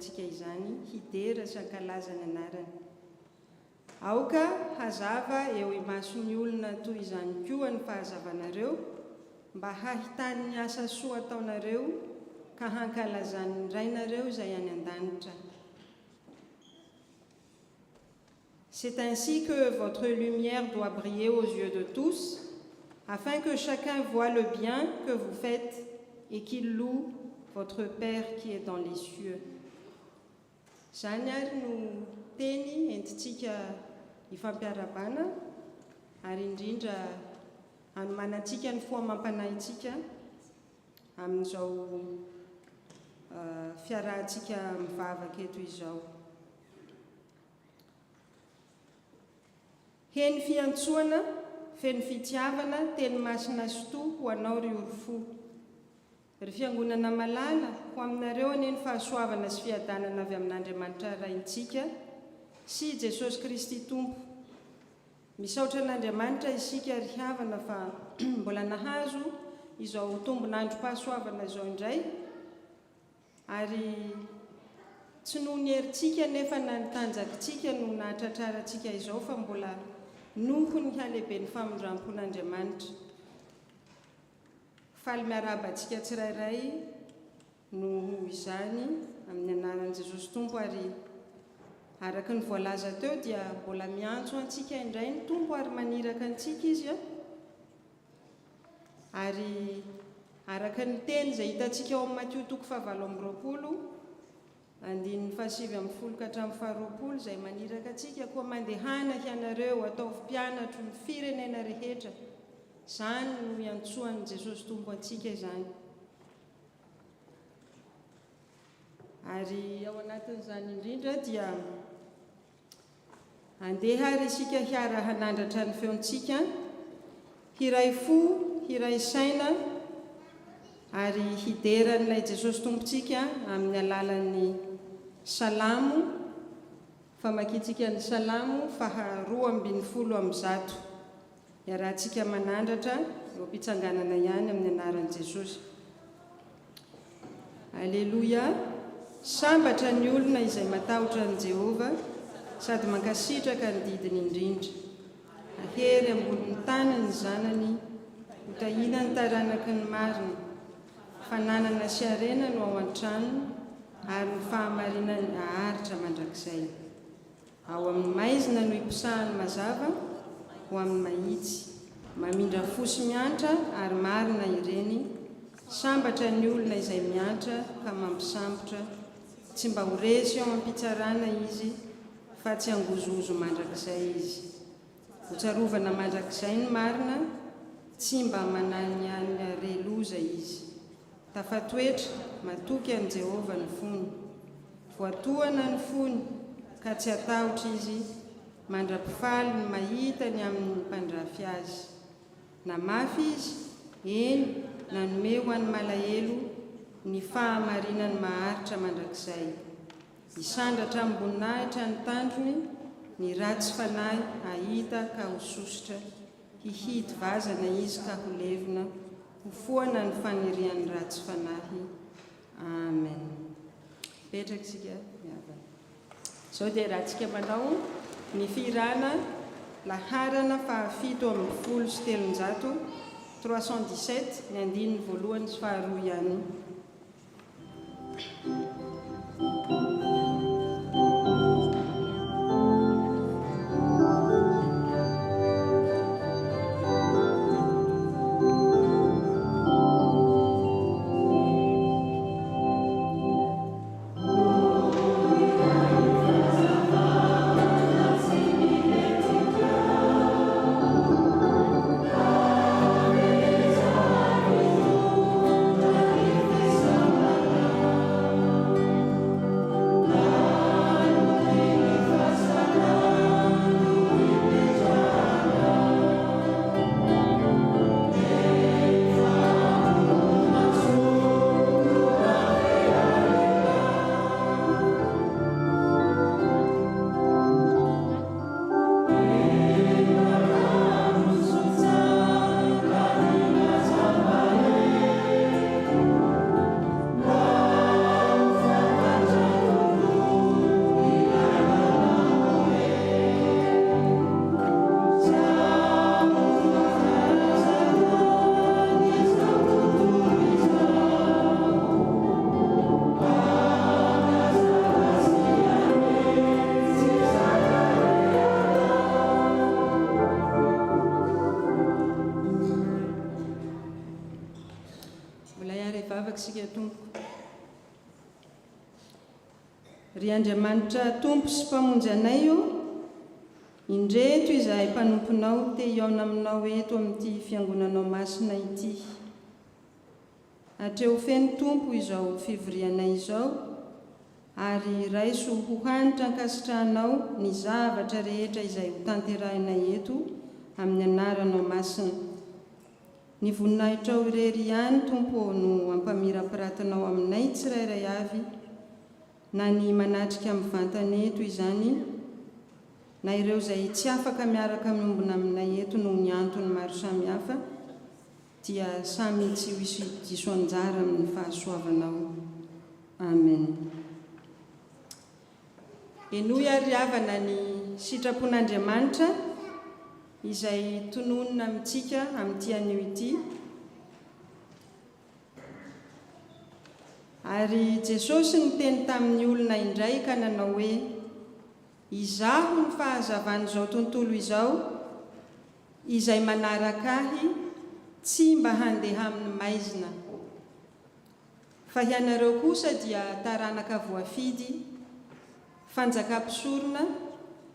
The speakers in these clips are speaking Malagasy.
antsika izany hidera sy ankalaza ny anarany. Aoka hazava eo imason'ny olona toy izany koa ny fahazavanareo mba hahitany ny asa soa ataonareo ka hankalazany ny rainareo izay any an-danitra. C'est ainsi que votre lumière doit briller aux yeux de tous, afin que chacun voie le bien que vous faites et qu'il loue votre Père qui est dans les cieux. Zany ary no teny entitsika ifampiarabana ary indrindra anomanantsika ny foamam-panahintsika amin'izao fiarahantsika mivavaka eto izao. Heny fiantsoana, feno fitiavana, teny masina sy to ho anao ry orofo. Ry fiangonana malala ho aminareo aneny fahasoavana sy fiadanana avy amin'Andriamanitra raintsika sy Jesosy Kristy Tompo. Misaotra an'Andriamanitra isika ry havana fa mbola nahazo izao tombonandro-pahasoavana izao indray, ary tsy noho ny herintsika nefa na ny tanjakintsika no nahatratrarantsika izao fa mbola noho ny halehiben'ny famondram-pon'Andriamanitra. Faly miarabantsika tsirairay no izany amin'ny anaran'i Jesosy Tompo, ary araka ny voalaza teo dia mbola miantso antsika indray ny Tompo ary maniraka antsika izy ary araka ny teny izay hitantsika ao amin'ny Matthieu 7:20-20 izay maniraka antsika koa mandehana ianareo ataovy mpianatro ny firenena rehetra. Zany no iantsoan'i Jesosy Tompo antsika izany. Ary ao anatin'izany indrindra dia andeha ary isika hiara hanandratra ny feontsika, hiray fo, hiray saina, ary hideran'ilay Jesosy Tompontsika amin'ny alalan'ny salamo, famakiantsika ny salamo 220. Iarahantsika manandratra eo am-pitsanganana ihany amin'ny anaran'i Jesosy. Alleluia. Sambatra ny olona izay matahotra an' Jehova sady mankasitraka ny didiny indrindra. Ahery ambonin'ny tany ny zanany, hotahina ny taranaky ny marina. Fananana sy arena no ao an-tranony ary ny fahamarinany aharitra mandrakizay. Ao amin'ny maizina no iposahany mazava, ho amin'ny mahitsy, mamindra fosy miantra ary marina ireny. Sambatra ny olona izay miantra ka mampisambotra, tsy mba ho resy ao am-pitsarana izy, fa tsy angozozo mandrakizay izy. Hotsarovana mandrakizay ny marina, tsy mba manany any reloza izy. Tafatoetra, matoky an' Jehova ny fony. Voatoana ny fony, ka tsy atahotra izy, mandra-pifaly ny mahita ny amin'ny mpandrafy azy. Na mafy izy, eny, nanome ho an'ny malahelo, ny fahamarinany maharitra mandrakizay. Isandratra amboninahitra ny tandrony, ny ratsy fanahy ahita ka ho sositra. Hihidy vazana izy ka ho levina, ho foana ny fanirian'ny ratsy fanahy. Amen. Petraka isika miavana. Zao dia rahantsika manao ny firana laharana 713 317 ny andininy voalohany sy faharoa ihany. Amen. ry Andriamanitra tompo sy mpamonjy anay io, indreto izahay mpanomponao te iaona aminao eto amin'ity fiangonanao masina ity. Hatreo feno tompo izao fivorianay izao, ary raiso ho hanitra ankasitrahanao ny zavatra rehetra izay ho tanterahinay eto amin'ny anaranao masina. Ny voninahitrao irery ihany tompo no ampamirapiratanao aminay tsirairay avy, na ny manatrika amin'ny vantana eto izany, na ireo izay tsy afaka miaraka miombona aminay eto noho ny antony maro samihafa, dia samy tsy hisy diso anjara amin'ny fahasoavanao. Amen. Eno iariavana ny sitrapon'Andriamanitra izay tononona amintsika amin'ity anio ity. Ary Jesosy niteny tamin'ny olona indray ka nanao hoe, izaho ny fahazavan'izao tontolo izao, izay manaraka ahy tsy mba handeha amin'ny maizina. Fa ianareo kosa dia taranaka voafidy, fanjakam-pisorona,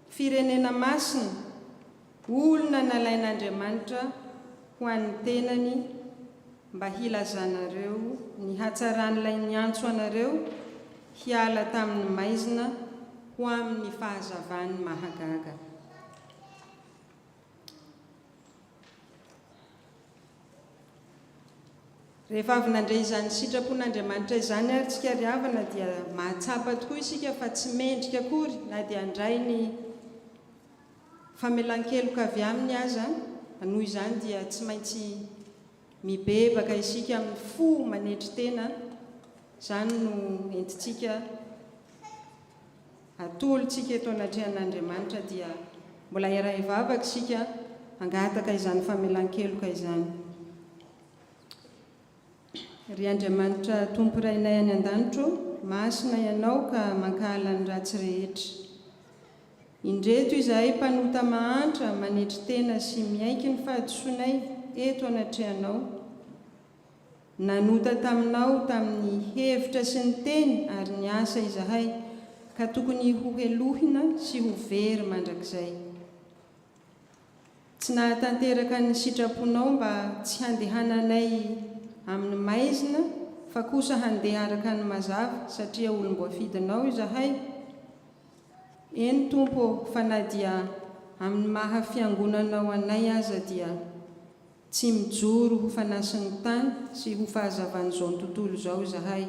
firenena masina, olona nalain'Andriamanitra ho an'ny tenany, mba hilazanareo ny hatsaran'ilay niantso anareo hiala tamin'ny maizina ho amin'ny fahazavany mahagaga. Rehefa avy nandray izany sitrapon'Andriamanitra izany ary tsika riavana dia mahatsapa tokoa isika fa tsy mendrika akory na dia andray ny famelan-keloka avy aminy aza, noho izany dia tsy maintsy mibebaka isika amin'ny fo manetry tena. Izany no entitsika atolotsika eto anatrehan'Andriamanitra dia mbola iray vavaka isika angataka izany famelan-keloka izany. Ry Andriamanitra tompo rainay any an-danitro, masina ianao ka mankahala ny ratsy rehetra. Indreto izahay mpanota mahantra manetry tena sy miaiky ny fahadisoanay eto anatrehanao. Nanota taminao tamin'ny hevitra sy ny teny ary ny asa izahay ka tokony ho helohina sy ho very mandrakizay. Tsy nahatanteraka ny sitraponao mba tsy handehananay amin'ny maizina, fa kosa handeha araka ny mazava satria olom-boafidinao izahay. Eny tompo, fa na dia amin'ny maha fiangonanao anay aza dia tsy mijoro ho fanasin'ny tany sy ho fahazavan'izao tontolo izao izahay.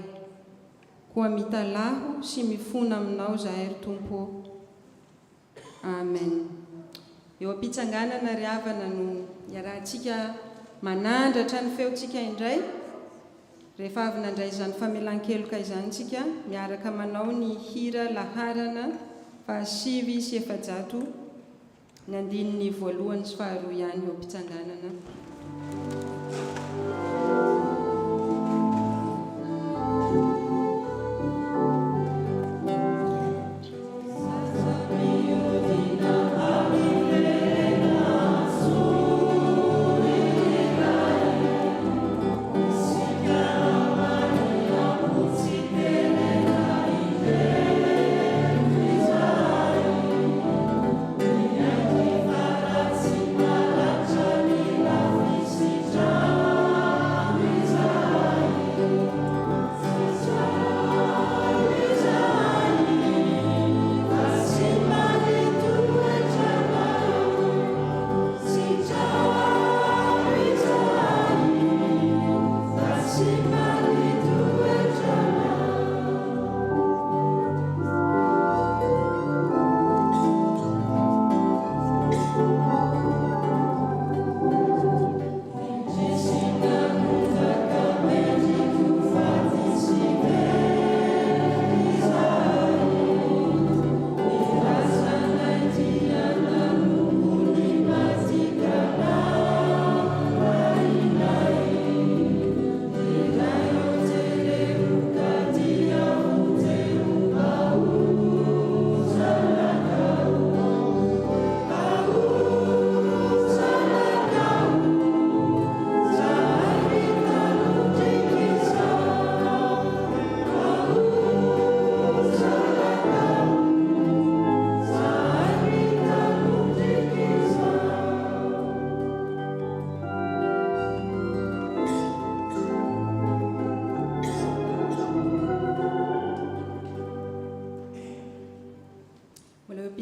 Koa mitalaho sy mifona aminao izahay ry tompo. Amen. Eo am-pitsanganana ry havana no iarahantsika manandratra ny feontsika indray. Rehefa avy nandray izany famelan-keloka izany tsika miaraka manao ny hira laharana 500, ny andininy voalohany sy faharoa ihany eo am-pitsanganana. Love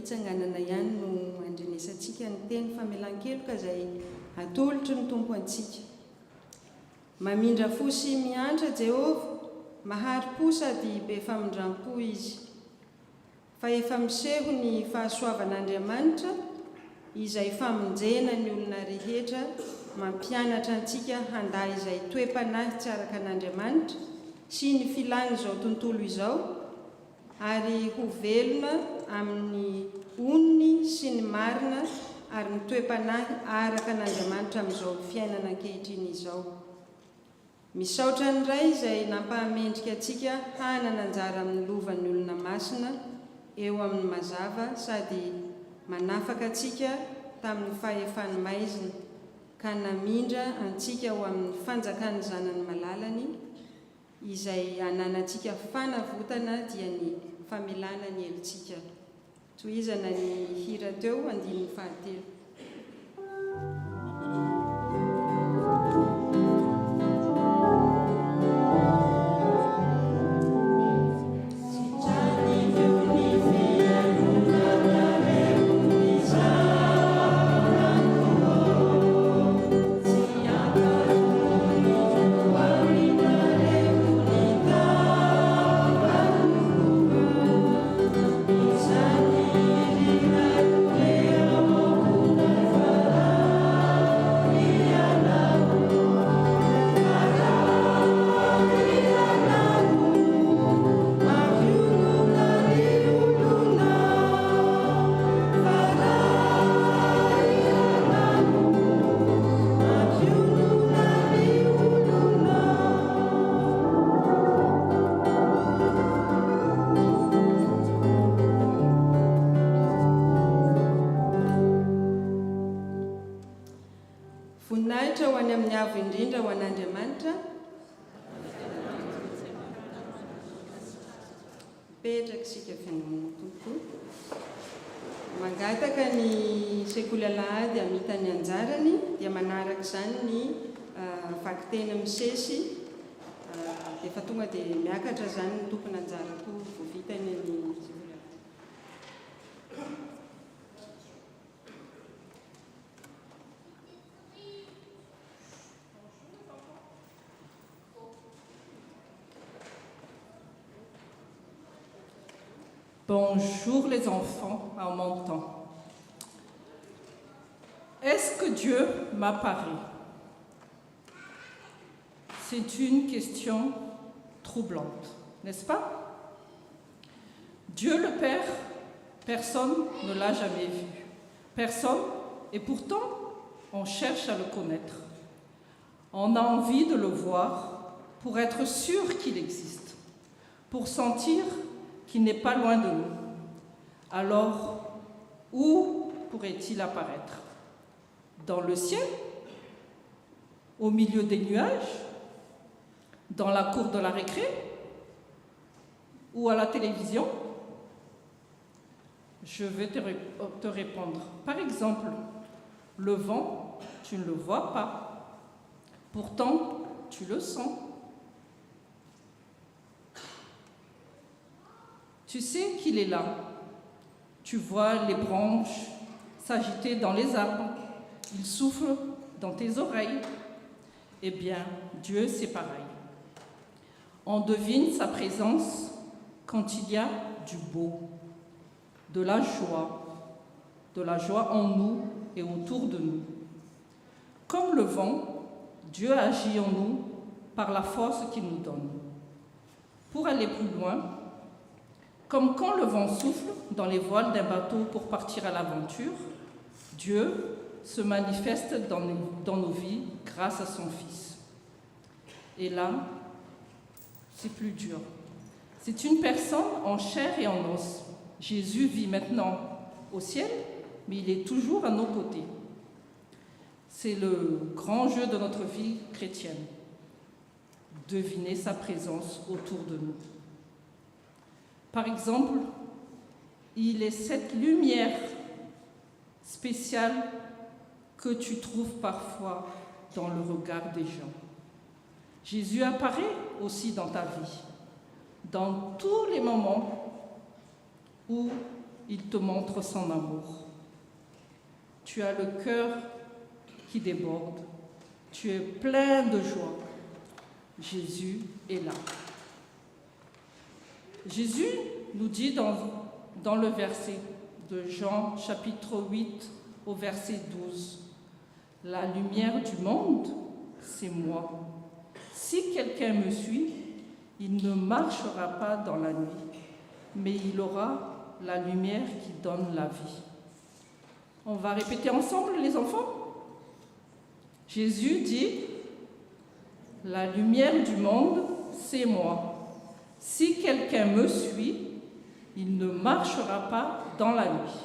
hitsanganana ihany no andrenesantsika ny teny famelan-keloka izay atolotry ny tompo antsika. Mamindra fo sy miantra Jehova, mahary-po sady be famindram-po izy. Fa efa miseho ny fahasoavan'Andriamanitra izay famonjena ny olona rehetra, mampianatra antsika handay izay toe-panahy tsy araka an'Andriamanitra sy ny filany izao tontolo izao, ary ho velona amin'ny onony sy ny marina ary ny toe-panahy araka an'Andriamanitra amin'izao fiainana ankehitriny izao. Misaotra ny ray izay nampahamendrika antsika hanana anjara amin'ny lovan'ny olona masina eo amin'ny mazava sady manafaka antsika tamin'ny fahefany maizina, ka namindra antsika ho amin'ny fanjakan'ny zanany malalany izay ananantsika fanavotana dia ny famelana ny helitsika. Tohizana ny hira teo, andininy fahatelo. Voninahitra ho any amin'ny avo indrindra ho an'Andriamanitra, petraka isika fiangonana tompo. Mangataka ny sekoly alahady hamita ny anjarany, dia manaraka izany ny vakiteny misesy, efa tonga dia miakatra izany ny tompony anjarako voavitany ny sekoly alahady. Bonjour les enfants, en mon temps. Est-ce que Dieu m'apparaît? C'est une question troublante, n'est-ce pas? Dieu le Père, personne ne l'a jamais vu. Personne, et pourtant, on cherche à le connaître. On a envie de le voir pour être sûr qu'il existe, pour sentir qu'il n'est pas loin de nous. Alors, où pourrait-il apparaître? Dans le ciel? Au milieu des nuages? Dans la cour de la récré? Ou à la télévision? Je vais te répondre. Par exemple, le vent, tu ne le vois pas. Pourtant, tu le sens. Tu sais qu'il est là. Tu vois les branches s'agiter dans les arbres. Il souffle dans tes oreilles. Eh bien, Dieu, c'est pareil. On devine sa présence quand il y a du beau, de la joie en nous et autour de nous. Comme le vent, Dieu agit en nous par la force qu'il nous donne. Pour aller plus loin, comme quand le vent souffle dans les voiles d'un bateau pour partir à l'aventure, Dieu se manifeste dans nos vies grâce à son Fils. Et là, c'est plus dur. C'est une personne en chair et en os. Jésus vit maintenant au ciel, mais il est toujours à nos côtés. C'est le grand jeu de notre vie chrétienne, deviner sa présence autour de nous. Par exemple, il est cette lumière spéciale que tu trouves parfois dans le regard des gens. Jésus apparaît aussi dans ta vie, dans tous les moments où il te montre son amour. Tu as le cœur qui déborde. Tu es plein de joie. Jésus est là. Jésus nous dit dans le verset de Jean, chapitre 8, au verset 12, « La lumière du monde, c'est moi. Si quelqu'un me suit, il ne marchera pas dans la nuit, mais il aura la lumière qui donne la vie. » On va répéter ensemble, les enfants. Jésus dit, « La lumière du monde, c'est moi. Si quelqu'un me suit, il ne marchera pas dans la nuit,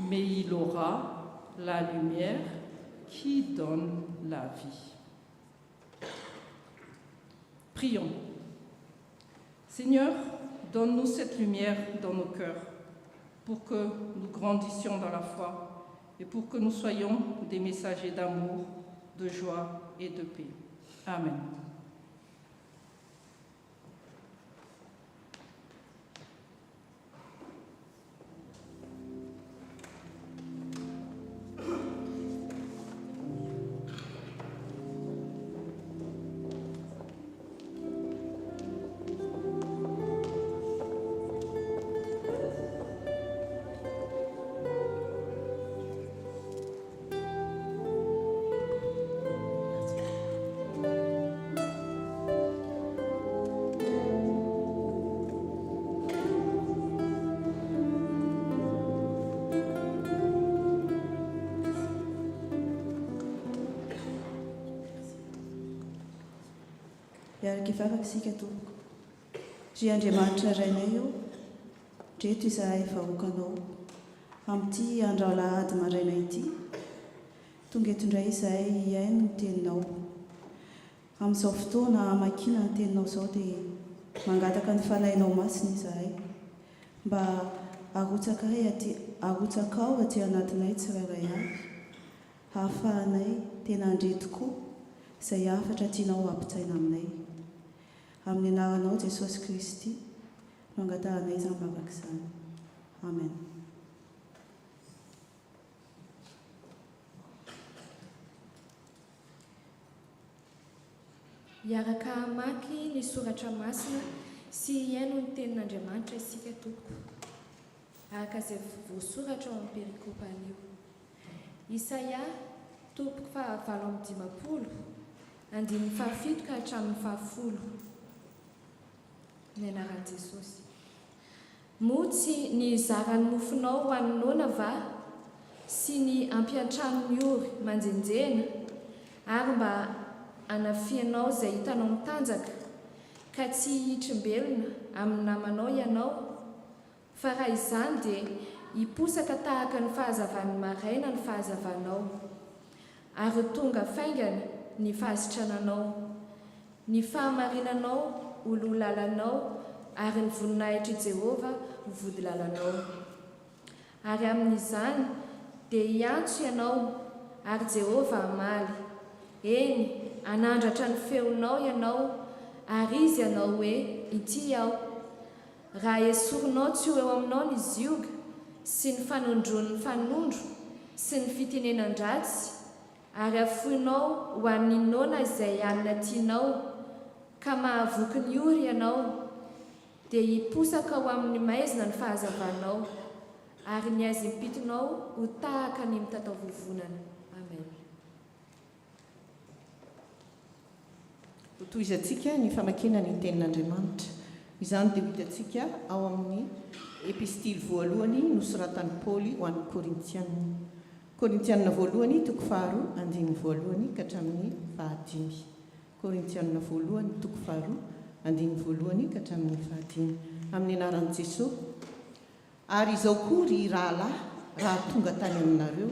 mais il aura la lumière qui donne la vie. » Prions. Seigneur, donne-nous cette lumière dans nos cœurs pour que nous grandissions dans la foi et pour que nous soyons des messagers d'amour, de joie et de paix. Amen. Miaraka ivavakisika tompoko. Dry Andriamanitra rainay eo, dreto izahay vahoakanao amin'ity andro alahady maraina ity. Tonga eto indray izahay hiaino ny teninao. Amin'izao fotoana hamakiana ny teninao izao dia mangataka ny fanahinao masina izahay mba arotsakao aty anatinay tsirairay avy, hahafahanay tena andre tokoa izay hafatra tianao hampitsaina aminay. Amin'ny anaranao Jesosy Kristy no angatahanay izany vavaka izany. Amen. Hiaraka hamaky ny soratra masina sy hiaino ny tenin'Andriamanitra isika tompoko. Araka izay voasoratra ao amin'ny perikopa anio. Isaia tompoko 7:50, 7 ka hatramin'ny 10. Ny anaran'i Jesosy. Motsy ny zaran'ny mofonao ho an'ny noana va, sy ny ampiantranony ory manjenjena, ary mba anafianao izay hitanao mitanjaka, ka tsy hitrimbelona amin'ny namanao ianao, fa raha izany dia hiposaka tahaka ny fahazavan'ny maraina ny fahazavanao, ary tonga faingana ny fahasitrananao, ny fahamarinanao olo-lalanao, ary ny voninahitry Jehova vodi-lalanao. Ary amin'izany dia hiantso ianao, ary Jehova hamaly. Eny, anandratra ny feonao ianao, ary izy ianao hoe, ity aho. Raha esorinao tsy ho eo aminao ny zioga, sy ny fanondron'ny fanondro, sy ny fitenenan-dratsy, ary afoinao ho an'ny noana izay alina tianao, ka mahavoky ny ory ianao, dia hiposaka ho amin'ny maizina ny fahazavanao, ary ny azim-pitinao ho tahaka ny mitatao-vovonana. Amen. Ho toizantsika ny famakiana ny tenin'Andriamanitra. Izany dia hitantsika ao amin'ny epistily voalohany nosoratan'i Paoly ho an'ny Korintianina. Korintianina voalohany 2:2 ka hatramin'ny 5. Korintianina voalohany 2:2 ka hatramin'ny 5. Amin'ny anaran'i Jesosy. Ary izao koa ry rahalahy, raha tonga tany aminareo,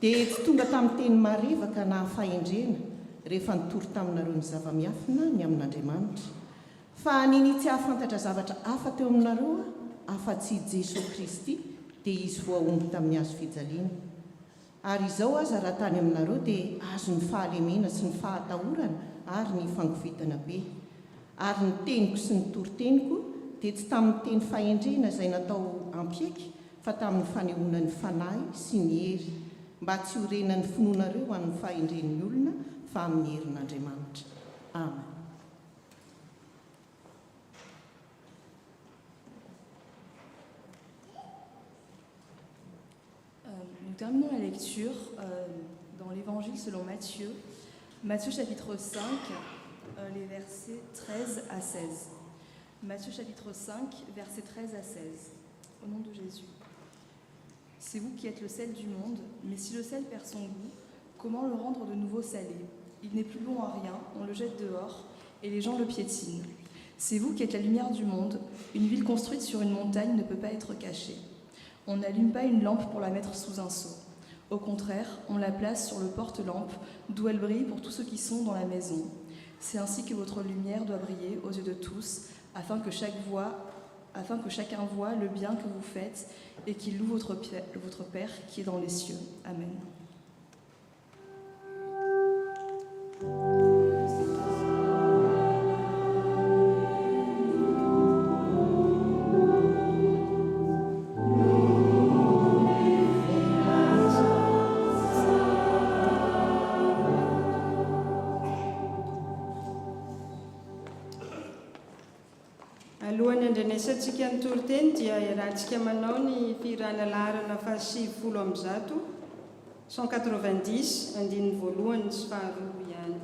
dia tsy tonga tamin'ny teny marevaka na fahendrena rehefa nitory taminareo ny zava-miafina ny amin'Andriamanitra. Fa niny tsy hahafantatra zavatra hafa teo aminareo afa-tsy Jesosy Kristy, dia izy voaomby tamin'ny hazo fijaliana. Ary izao aza raha tany aminareo dia azo ny fahalemena sy ny fahatahorana ary ny fangovitana be. Ary ny teniko sy ny toriteniko dia tsy tamin'ny teny fahendrena izay natao ampiaiky, fa tamin'ny fanehoana ny fanahy sy ny hery mba tsy horenan'ny finoanareo ho amin'ny fahendren'ny olona fa amin'ny herin'Andriamanitra. Amen. Nous terminons la lecture dans l'Évangile selon Matthieu, Matthieu chapitre 5, les versets 13 à 16. Matthieu chapitre 5, versets 13 à 16. Au nom de Jésus. C'est vous qui êtes le sel du monde, mais si le sel perd son goût, comment le rendre de nouveau salé? Il n'est plus bon à rien, on le jette dehors, et les gens le piétinent. C'est vous qui êtes la lumière du monde, une ville construite sur une montagne ne peut pas être cachée. On n'allume pas une lampe pour la mettre sous un seau. Au contraire, on la place sur le porte-lampe, d'où elle brille pour tous ceux qui sont dans la maison. C'est ainsi que votre lumière doit briller aux yeux de tous, afin que chacun voie le bien que vous faites et qu'il loue votre Père qui est dans les cieux. Amen. Alohan'ny andrenesantsika ny toriteny dia iarahantsika manao ny firana laharana fa 190 andininy voalohany sy faharoa ihany.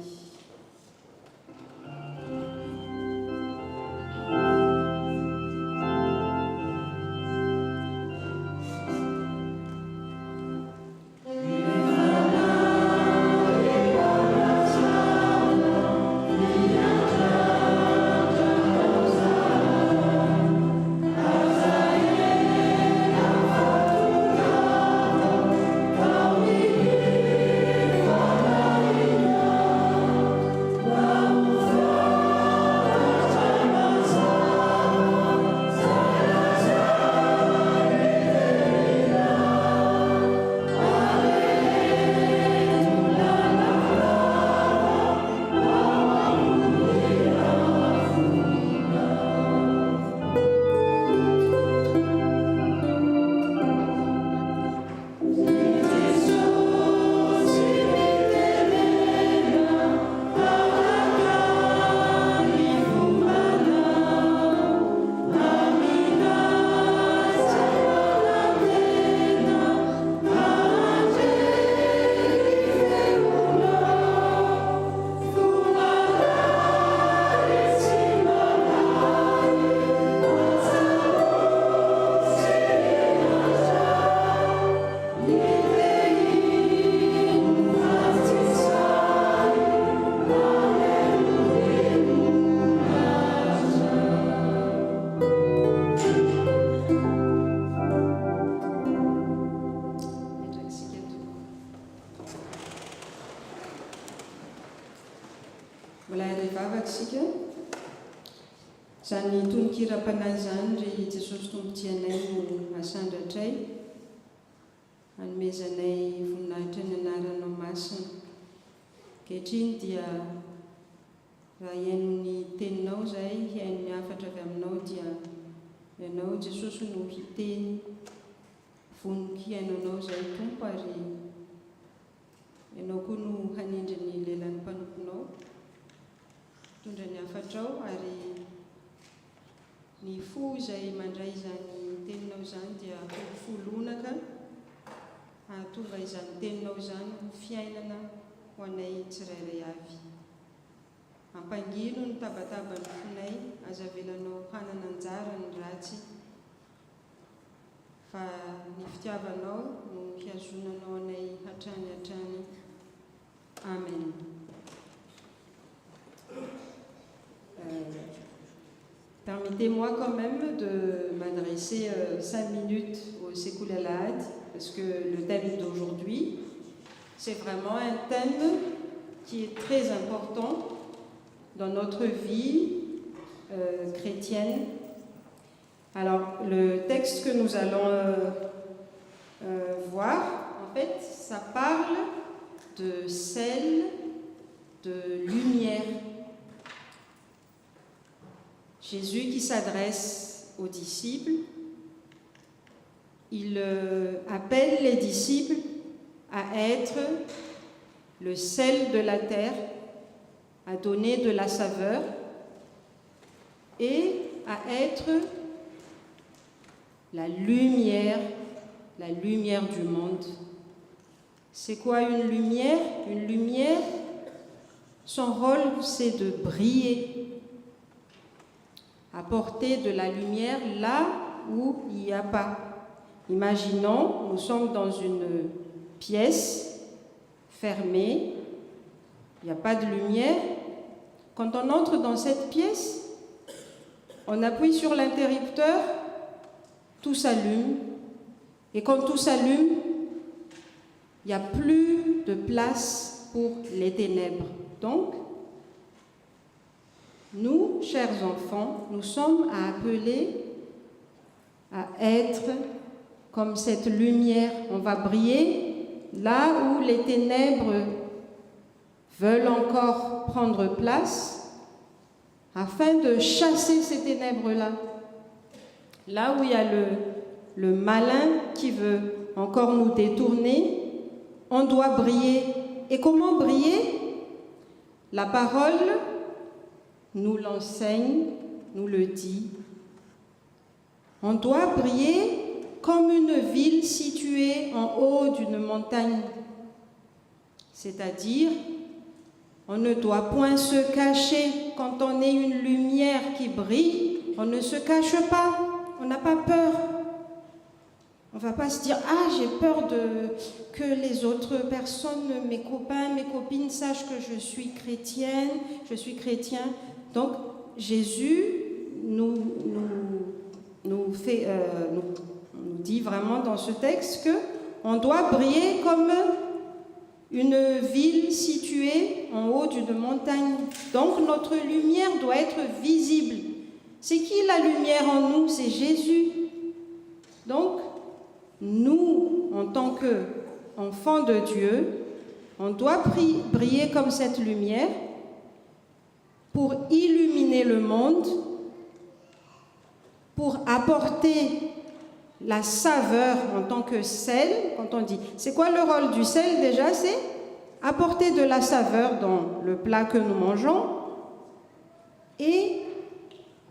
Zany tononkira-panahy zany ry Jesosy tompotsianay no asandratray hanomezanay voninahitra ny anaranao masina. Ankehitriny dia raha hiaino ny teninao zay, hiaino ny hafatra avy aminao dia ianao Jesosy no hiteny vonoky hiainonao zay tompo, ary ianao koa no hanindry ny lelan'ny mpanomponao, tondra ny hafatrao, ary ny fo izay mandray izany teninao zany dia folonaka, hahatova izany teninao zany ho fiainana ho anay tsirairay avy. Ampangino ny tabatabany fonay, aza velanao hanana anjara ny ratsy, fa ny fitiavanao no hiazonanao anay hatrany hatrany. Amen. Permettez-moi quand même de m'adresser 5 minutes au Sekoulalad, parce que le thème d'aujourd'hui, c'est vraiment un thème qui est très important dans notre vie chrétienne. Alors, le texte que nous allons voir, en fait, ça parle de sel, de lumière. Jésus qui s'adresse aux disciples il appelle les disciples à être le sel de la terre, à donner de la saveur et à être la lumière du monde. C'est quoi une lumière? Une lumière, son rôle, c'est de briller, apporter de la lumière là où il n'y a pas. Imaginons, nous sommes dans une pièce fermée, il n'y a pas de lumière. Quand on entre dans cette pièce, on appuie sur l'interrupteur, tout s'allume. Et quand tout s'allume, il n'y a plus de place pour les ténèbres. Donc, nous, chers enfants, nous sommes appelés à être comme cette lumière. On va briller là où les ténèbres veulent encore prendre place, afin de chasser ces ténèbres-là. Là où il y a le malin qui veut encore nous détourner, on doit briller. Et comment briller? La parole nous l'enseigne, nous le dit. On doit briller comme une ville située en haut d'une montagne. C'est-à-dire, on ne doit point se cacher. Quand on est une lumière qui brille, on ne se cache pas, on n'a pas peur. On ne va pas se dire « Ah, j'ai peur que les autres personnes, mes copains, mes copines sachent que je suis chrétienne, je suis chrétien. » Donc, Jésus nous dit vraiment dans ce texte qu'on doit briller comme une ville située en haut d'une montagne. Donc, notre lumière doit être visible. C'est qui la lumière en nous? C'est Jésus. Donc, nous, en tant qu'enfants de Dieu, on doit briller comme cette lumière pour illuminer le monde, pour apporter la saveur en tant que sel. Quand on dit, c'est quoi le rôle du sel déjà? C'est apporter de la saveur dans le plat que nous mangeons. Et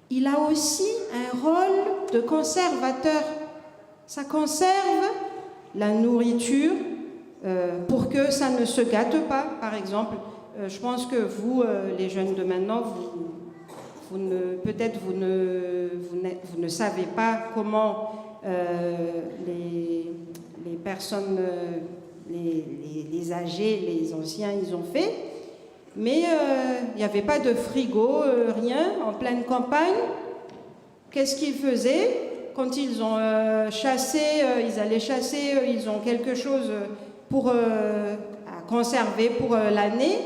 il a aussi un rôle de conservateur. Ça conserve la nourriture pour que ça ne se gâte pas. Par exemple, je pense que vous, les jeunes de maintenant, vous ne savez pas comment les personnes, les âgés, les anciens, ils ont fait. Mais il n'y avait pas de frigo, rien, en pleine campagne. Qu'est-ce qu'ils faisaient? Quand ils ont chassé, ils allaient chasser, ils ont quelque chose pour à conserver pour l'année.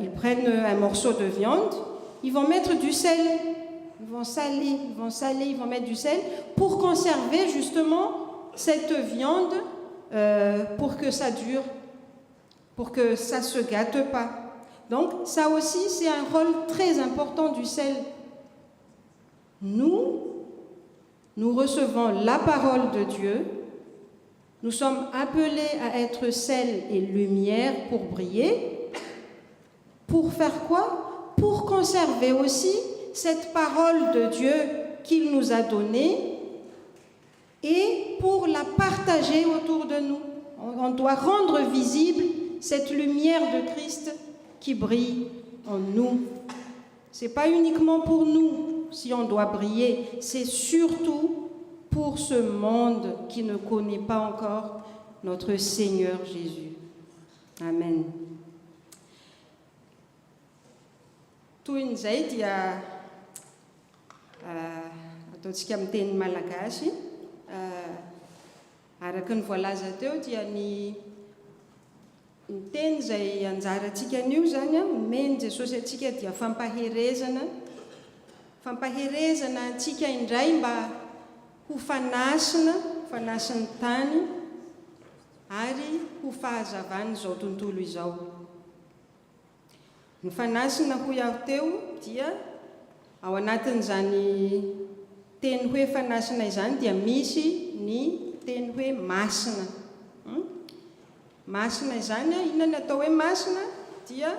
Ils prennent un morceau de viande, ils vont mettre du sel, ils vont saler, ils vont mettre du sel pour conserver justement cette viande pour que ça dure, pour que ça ne se gâte pas. Donc ça aussi, c'est un rôle très important du sel. Nous recevons la parole de Dieu, nous sommes appelés à être sel et lumière pour briller. Pour faire quoi? Pour conserver aussi cette parole de Dieu qu'il nous a donnée et pour la partager autour de nous. On doit rendre visible cette lumière de Christ qui brille en nous. Ce n'est pas uniquement pour nous si on doit briller, c'est surtout pour ce monde qui ne connaît pas encore notre Seigneur Jésus. Amen. Toy izay dia ataontsika amin'ny teny malagasy araka ny voalaza teo dia ny teny izay anjarantsika an'io zany omeny Jesosy antsika dia fampaherezana antsika indray mba ho fanasina tany ary ho fahazavana izao tontolo izao. Ny fanasina ho iaho teo dia ao anatin'izany teny hoe fanasina izany dia misy ny ny teny hoe masina. Masina izany a, inona ny atao hoe masina dia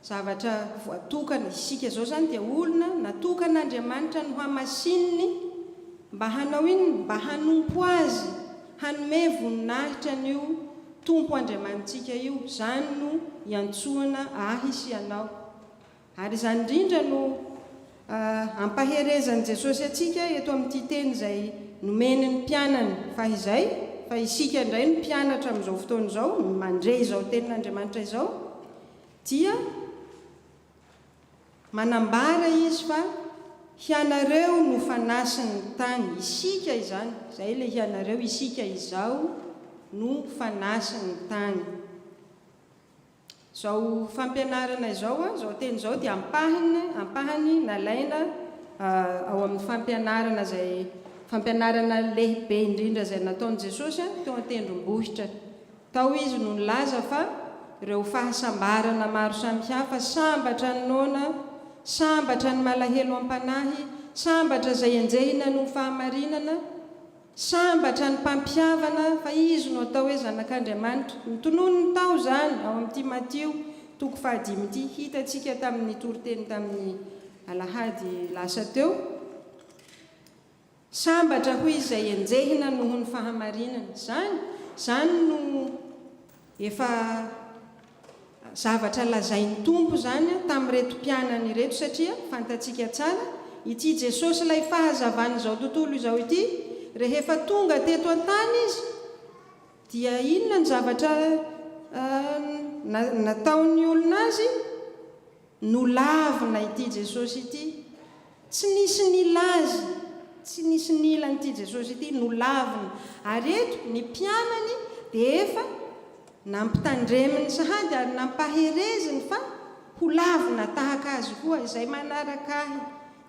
zavatra voatokana isika zao zany dia olona natokan'Andriamanitra no hamasininy mba hanao iny, mba hanompo azy, hanome voninahitra n'io tompo Andriamanitsika io. Zany no iantsoana ahy sy ianao. Ary izany indrindra no ampaherezan'i Jesosy atsika eto amin'ity teny izay nomeny ny mpianany. Fa isika indray no mpianatra amin'izao fotoana izao, mandray izao tenin'Andriamanitra izao, dia manambara izy fa hianareo no fanasin'ny tany. Isika izany, izay ilay hianareo, isika izao no fanasin'ny tany. Izao fampianarana izao, izao teny izao dia ampahany nalaina ao amin'ny fampianarana lehibe indrindra izay nataon'i Jesosy teo an-tendrombohitra. Tao izy no nilaza fa ireo fahasambarana maro samihafa, sambatra ny nona, sambatra ny malahelo am-panahy, sambatra izay enjehina no fahamarinana, sambatra ny mpampiavana, fa izy no atao hoe zanak'Andriamanitra. Notonono ny tao zany ao amin'ity Matio 5:5 hitantsika tamin'ny toriteny tamin'ny alahady lasa teo. Sambatra hoy izay enjehina noho ny fahamarinana. Zany no efa zavatra lazain'ny tompo zany tamin'ireto mpianany ireto, satria fantatsika tsara ity Jesosy ilay fahazavany izao tontolo izao ity, rehefa tonga teto an-tany izy dia inona ny zavatra nataon'ny olona azy? Nolavina ity Jesosy ity. Tsy nisy nilazy, tsy nisy nilan'ity Jesosy ity, nolavina. Ary eto ny mpianany dia efa nampitandreminy sahady ary nampahereziny fa ho lavina tahaka azy koa. Izay manaraka ahy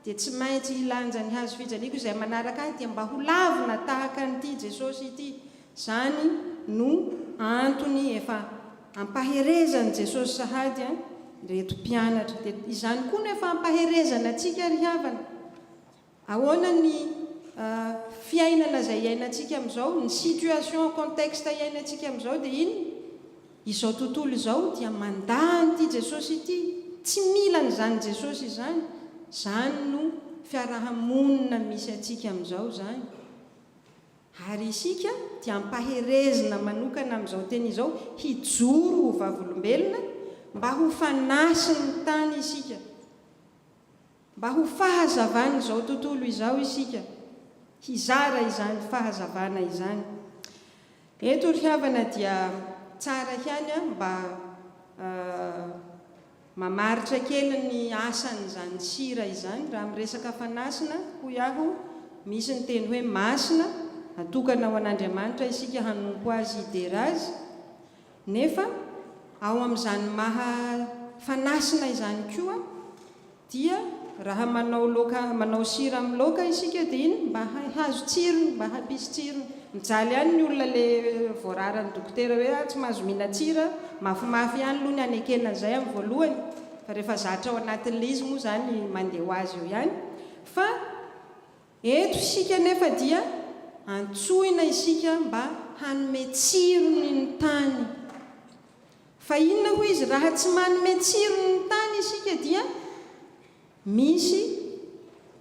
dia tsy maintsy hilanja ny hazo fijaliako, izay manaraka ahy dia mba ho lavina tahaka an'ity Jesosy ity. Zany no antony efa ampaherezany Jesosy sahady reto mpianatra. Dia izany koa no efa ampaherezana antsika ry havana. Ahoana ny fiainana izay iainantsika amin'izao, ny situation, contexte iainantsika amin'izao dia iny? Izao tontolo izao dia mandany ity Jesosy ity, tsy mila n'izany Jesosy izany. Zany no fiarahamonina misy atsika amin'izao zany. Ary isika dia ampaherezina manokana amin'izao teny izao, hijoro ho vavolombelona, mba ho fanasiny tany isika, mba ho fahazavana izao tontolo izao isika, hizara izany fahazavana izany. Eto ry havana dia tsara ihany mba mamaritra kely ny asan'izany sira izany raha miresaka fanasina. Hoy aho misy ny teny hoe masina, atokana ho an'Andriamanitra isika hanompo azy hidera azy, nefa ao amin'izany maha fanasina izany koa dia raha manao sira amin'ny laoka isika dia iny mba hahazo tsirony, mba hampisy tsirony. Mijaly ihany ny olona le voararany dokotera hoe tsy mahazo mihina tsira, mafimafy ihany aloha ny anekena an'izay amin'ny voalohany, fa rehefa zatra ao anatin'ilay izy moa zany mandeha ho azy eo ihany. Fa eto isika nefa dia antsoina isika mba hanome tsirony ny tany. Fa inona hoy izy? Raha tsy manome tsirony ny tany isika dia misy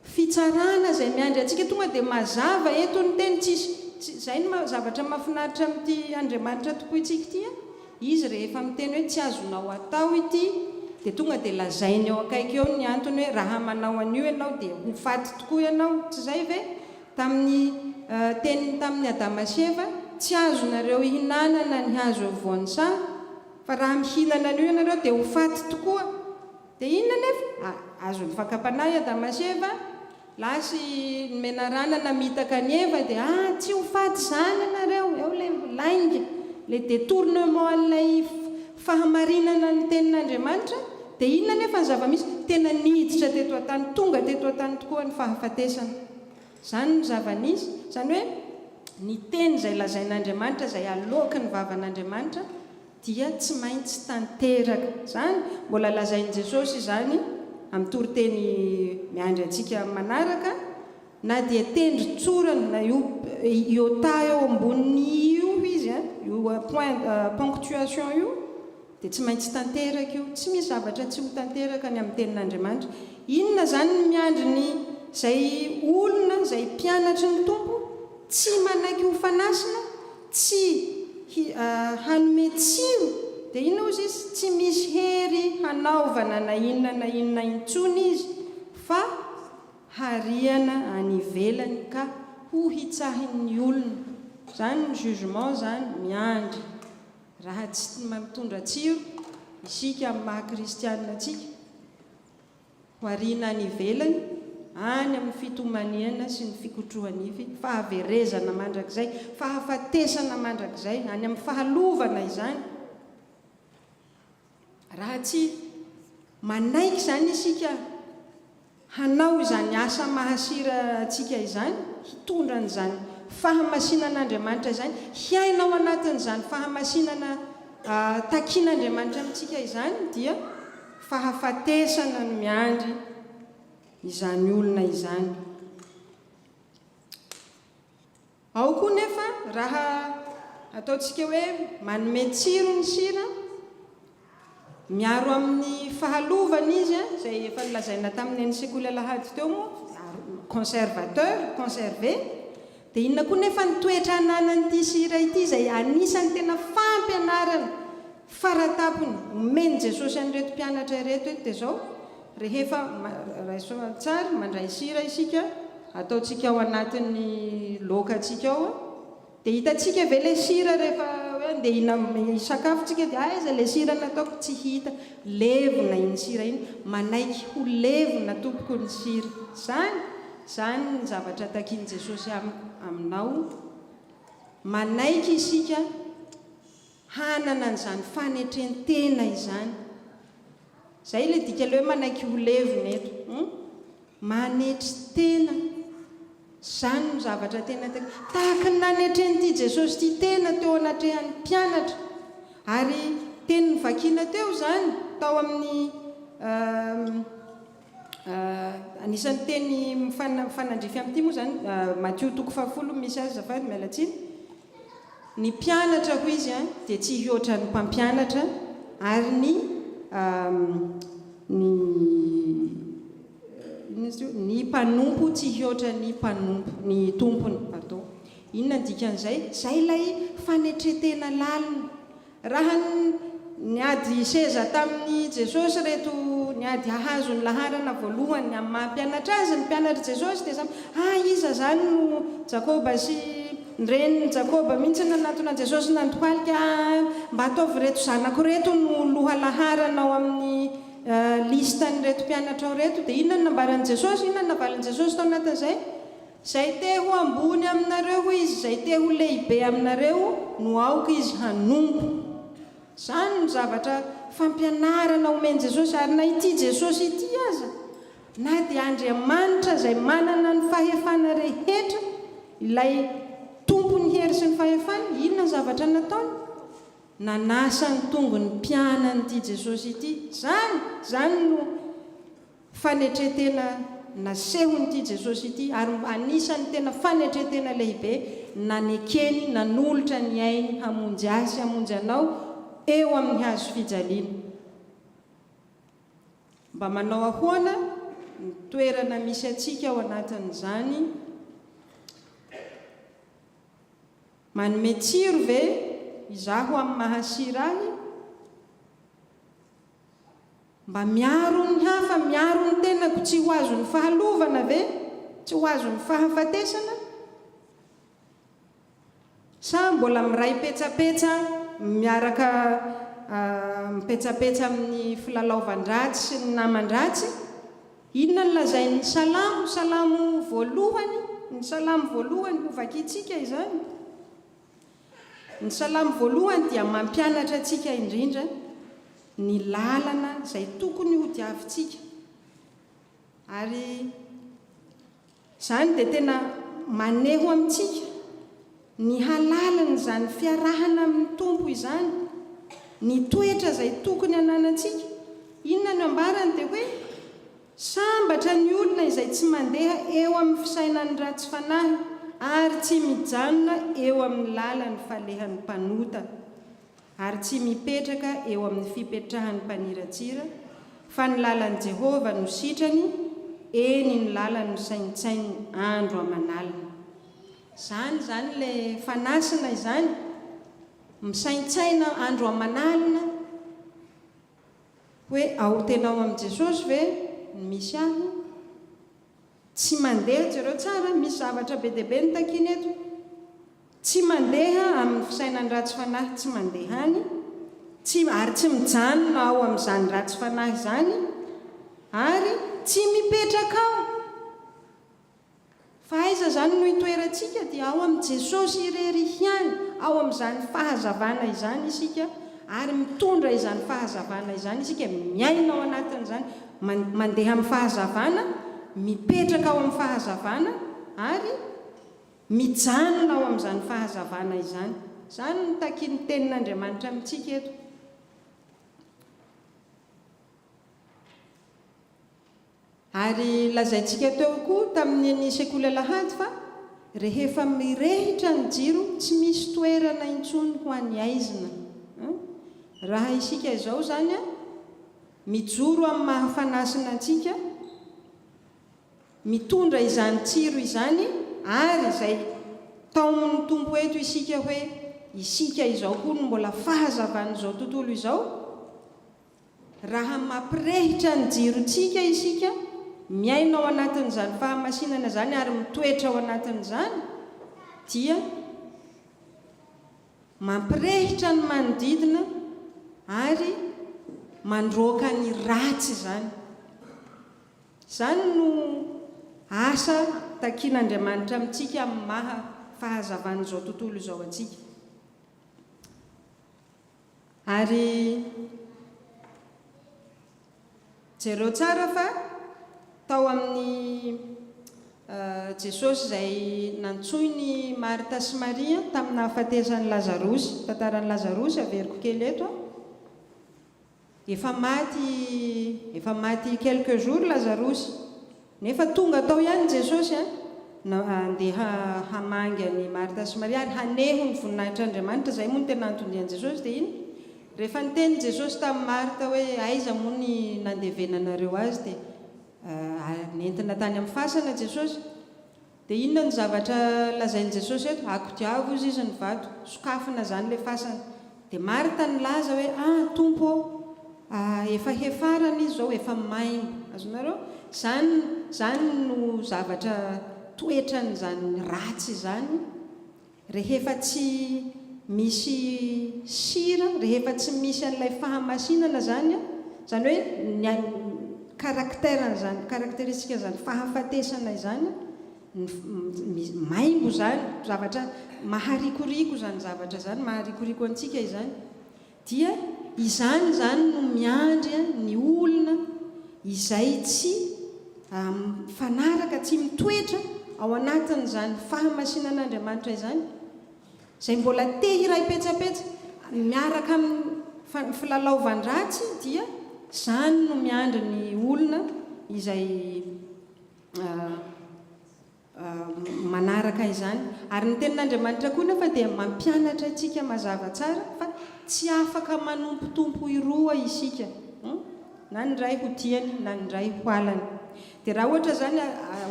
fitsarana izay miandry antsika. Tonga dia mazava eto ny teny, izay ny zavatra mahafinaritra amin'ity Andriamanitra tokoa itsika ity. Izy rehefa miteny hoe tsy azonao atao ity, dia tonga dia lazainy eo akaiky eo ny antony hoe raha manao an'io ianao dia ho faty tokoa ianao. Tsy izay ve? Tamin'ny teniny tamin'ny Adama sy Eva, tsy azonareo ihinanana ny hazo eo voan'ny saha, fa raha mihinana an'io ianareo dia ho faty tokoa. Dia inona nefa? Azo ny fakapanahy Adama sy Eva, lasy menarana namitaka ny Eva dia tsy ho faty zany ianareo. Eo ilay lainga, ilay détournement an'ilay fahamarinana ny tenin'Andriamanitra. Dia inona nefa ny zava-misy? Tena niditra teto an-tany, tonga teto an-tany tokoa ny fahafatesana. Zany ny zava-misy. Zany hoe ny teny izay lazain'Andriamanitra, izay aloaka ny vavan'Andriamanitra, dia tsy maintsy tanteraka. Zany mbola lazain'i Jesosy zany amin'ny toriteny miandry antsika manaraka, na dia tendry tsorana na iota eo amboniny io izy io ponctuation io dia tsy maintsy tanteraka io, tsy misy zavatra tsy ho tanteraka ny amin'ny tenin'Andriamanitra. Inona zany ny miandriny zay olona zay mpianatry ny tompo tsy manaiky ho fanasina, tsy hanome tsiro, dia inona ozy izy tsy misy hery hanaovana na inona intsony izy fa hariana any ivelany ka ho hitsahin'ny olona. Zany ny jugement zany miandry. Raha tsy mampitondra tsiro isika amin'ny maha-kristianina atsika ho ariana any ivelany any amin'ny fitomaniana sy ny fikotrohanify, fahaverezana mandrakizay, fahafatesana mandrakizay, any amin'ny fahalovana izany. Raha tsy manaiky zany isika hanao izany asa mahasira atsika izany, hitondra n'izany fahamasinan'Andriamanitra izany, hiainao anatin'izany fahamasinana takian'Andriamanitra amintsika izany, dia fahafatesana ny miandry izany olona izany. Ao koa nefa raha ataontsika hoe manome tsiro ny sira, miaro amin'ny fahalovana izy zay efa nolazaina tamin'ny ny sekoly alahady teo moa, conservateur, conservé. Dia inona koa nefa ny toetra ananan'ity sira ity zay anisan'ny tena fampianarana faratapony omeny Jesosy an'ireto mpianatra ireto dia zao: rehefa raisoa tsara mandray sira isika, ataontsika ao anatin'ny lokantsika ao, dia hitantsika ve le sira rehefa andeha hisakafotsika dia aiza le sira nataoko, tsy hita, levona iny sira iny, manaiky ho levona tompoko ny sira. Zany ny zavatra takian' Jesosy aminao, manaiky isika hanana an'izany fanetrentena izany. Zay le dika le hoe manaiky ho levona eto, manetry tena. Zany ny zavatra tena tahaka ny nanetren'ity Jesosy ty tena teo anatrehan'ny mpianatra, ary teny vakiana teo zany tao amin'ny anisan'ny teny mifanandrify amin'ity moa zany Matthieu 7 misy azy zafady mialatsiny. Ny mpianatra ho izy dia tsy hihoatra ny mpampianatra, ary ny mpanompo tsy hihoatra ny tompony. Inona ny dikan'izay? Zay ilay fanetretena lalina. Raha niady seza tamin'ny Jesosy reto, niady hahazo ny laharana voalohany amin'ny mampianatra azy ny mpianatra Jesosy, dia iza zany no Jakoba sy ny reniny Jakoba mihitsy nanatona Jesosy nandohalika mba ataovy reto zanako reto no loha laharana ao amin'ny listan'reto mpianatra ao reto. Dia inona ny nambaran'i Jesosy, inona ny navalin'i Jesosy tao anatin'izay? Zay te ho ambony aminareo izy, zay te ho lehibe aminareo no aoka izy hanompo. Zany ny zavatra fampianarana omeny Jesosy. Ary na ity Jesosy ity aza, na dia Andriamanitra zay manana ny fahefana rehetra, ilay tompony hery sy ny fahefana, inona ny zavatra nataony? Nanasa ny tongony mpianan'ity Jesosy ity. Zany no fanetretena nasehon'ity Jesosy ity, ary anisan'ny tena fanetretena lehibe nanekeny, nanolotra ny ainy hamonjy azy, hamonjy anao eo amin'ny hazo fijaliana. Mba manao ahoana ny toerana misy atsika ao anatin'izany? Manome tsiro ve izaho amin'ny mahasira ahy? Mba miaro ny hafa, miaro ny tenako, tsy ho azo ny fahalovana ve? Tsy ho azo ny fahafatesana? Sa mbola miray petsapetsa, miaraka mipetsapetsa amin'ny filalaovan-dratsy sy ny naman-dratsy? Inona ny lazain'ny salamo voalohany? Ny salamo voalohany ho vakitsika izany. Ny salamo voalohany dia mampianatra atsika indrindra ny lalana zay tokony ho diavintsika. Ary zany dia tena maneho amintsika ny halalana izany fiarahana amin'ny tompo izany, ny toetra zay tokony hananantsika. Inona no ambarany? Dia hoe sambatra ny olona izay tsy mandeha eo amin'ny fisainany ratsy fanahy ary tsy mijanona eo amin'ny lalan'ny falehan'ny mpanota ary tsy mipetraka eo amin'ny fipetrahan'ny mpaniratsira fa ny lalan'i Jehova no sitrany eny ny lalan'ny saintsainy andro aman'alina. Zany le fanasina izany misaintsaina andro aman'alina hoe ao tenao amin'i Jesosy ve misy ahy tsy mandeha jereo tsara misy zavatra be dia be ny takiny eto tsy mandeha amin'ny fisainany ratsy fanahy tsy mandeha any ary tsy mijanona ao amin'izany ratsy fanahy zany ary tsy mipetraka ao fa aiza zany no hitoerantsika dia ao amin'ny Jesosy irery ihany ao amin'izany fahazavana izany isika ary mitondra izany fahazavana izany isika miaina ao anatin'izany mandeha amin'ny fahazavana mipetraka ao amin'ny fahazavana ary mijanona ao amin'izany fahazavana izany. Zany no takin'ny tenin'Andriamanitra amintsika eto. Ary lazaintsika teo koa tamin'ny sekoly Alahady fa rehefa mirehitra ny jiro tsy misy toerana intsony ho an'ny aizina. Raha isika izao zany mijoro amin'ny mahafanasina antsika mitondra izany tsiro izany ary izay taon'ny tompo eto isika hoe isika izao koa no mbola fahazavan'izao tontolo izao raha mampirehitra ny jirontsika isika miaina ao anatin'izany fahamasinana zany ary mitoetra ao anatin'izany dia mampirehitra ny manodidina ary mandroaka ny ratsy zany. Zany no asa takian'Andriamanitra amintsika amin'ny maha fahazavan'izao tontolo izao atsika. Ary jereo tsara fa tao amin'ny Jesosy izay nantsoiny Marta sy Maria tamin'ny nahafatesany Lazarosy, tantaran'ny Lazarosy averiko kely eto. Efa maty quelques jours Lazarosy nefa tonga tao ihany Jesosy andeha hamangy any Marta sy Maria ary haneho ny voninahitr'Andriamanitra zay moa ny tena antony an'i Jesosy dia iny rehefa niteny Jesosy tamin'ny Marta hoe aiza moa ny nandevenanareo azy dia nentina tany amin'ny fasana Jesosy dia inona ny zavatra lazain'i Jesosy eto akodiavo izy ny vato sokafina zany le fasana dia Marta nilaza hoe tompo efa hefarana izy zao efa maimbo azonareo zany no zavatra toetran'izany ratsy zany rehefa tsy misy sira rehefa tsy misy an'ilay fahamasinana zany hoe karakteristika zany fahafatesana izany maimbo zany zavatra maharikoriko zany zavatra zany maharikoriko antsika izany dia izany no miandry ny olona izay tsy fanaraka tsy mitoetra ao anatin'izany fahamasinan'Andriamanitra izany zay mbola te hiray petsapetsa miaraka amin'ny filalaovandratsy dia zany no miandry ny olona izay manaraka izany. Ary ny tenin'Andriamanitra koa nefa dia mampianatra antsika mazava tsara fa tsy afaka manompotompo iroa isika na ny ray ho tiany na ny ray ho alany. Dia raha ohatra zany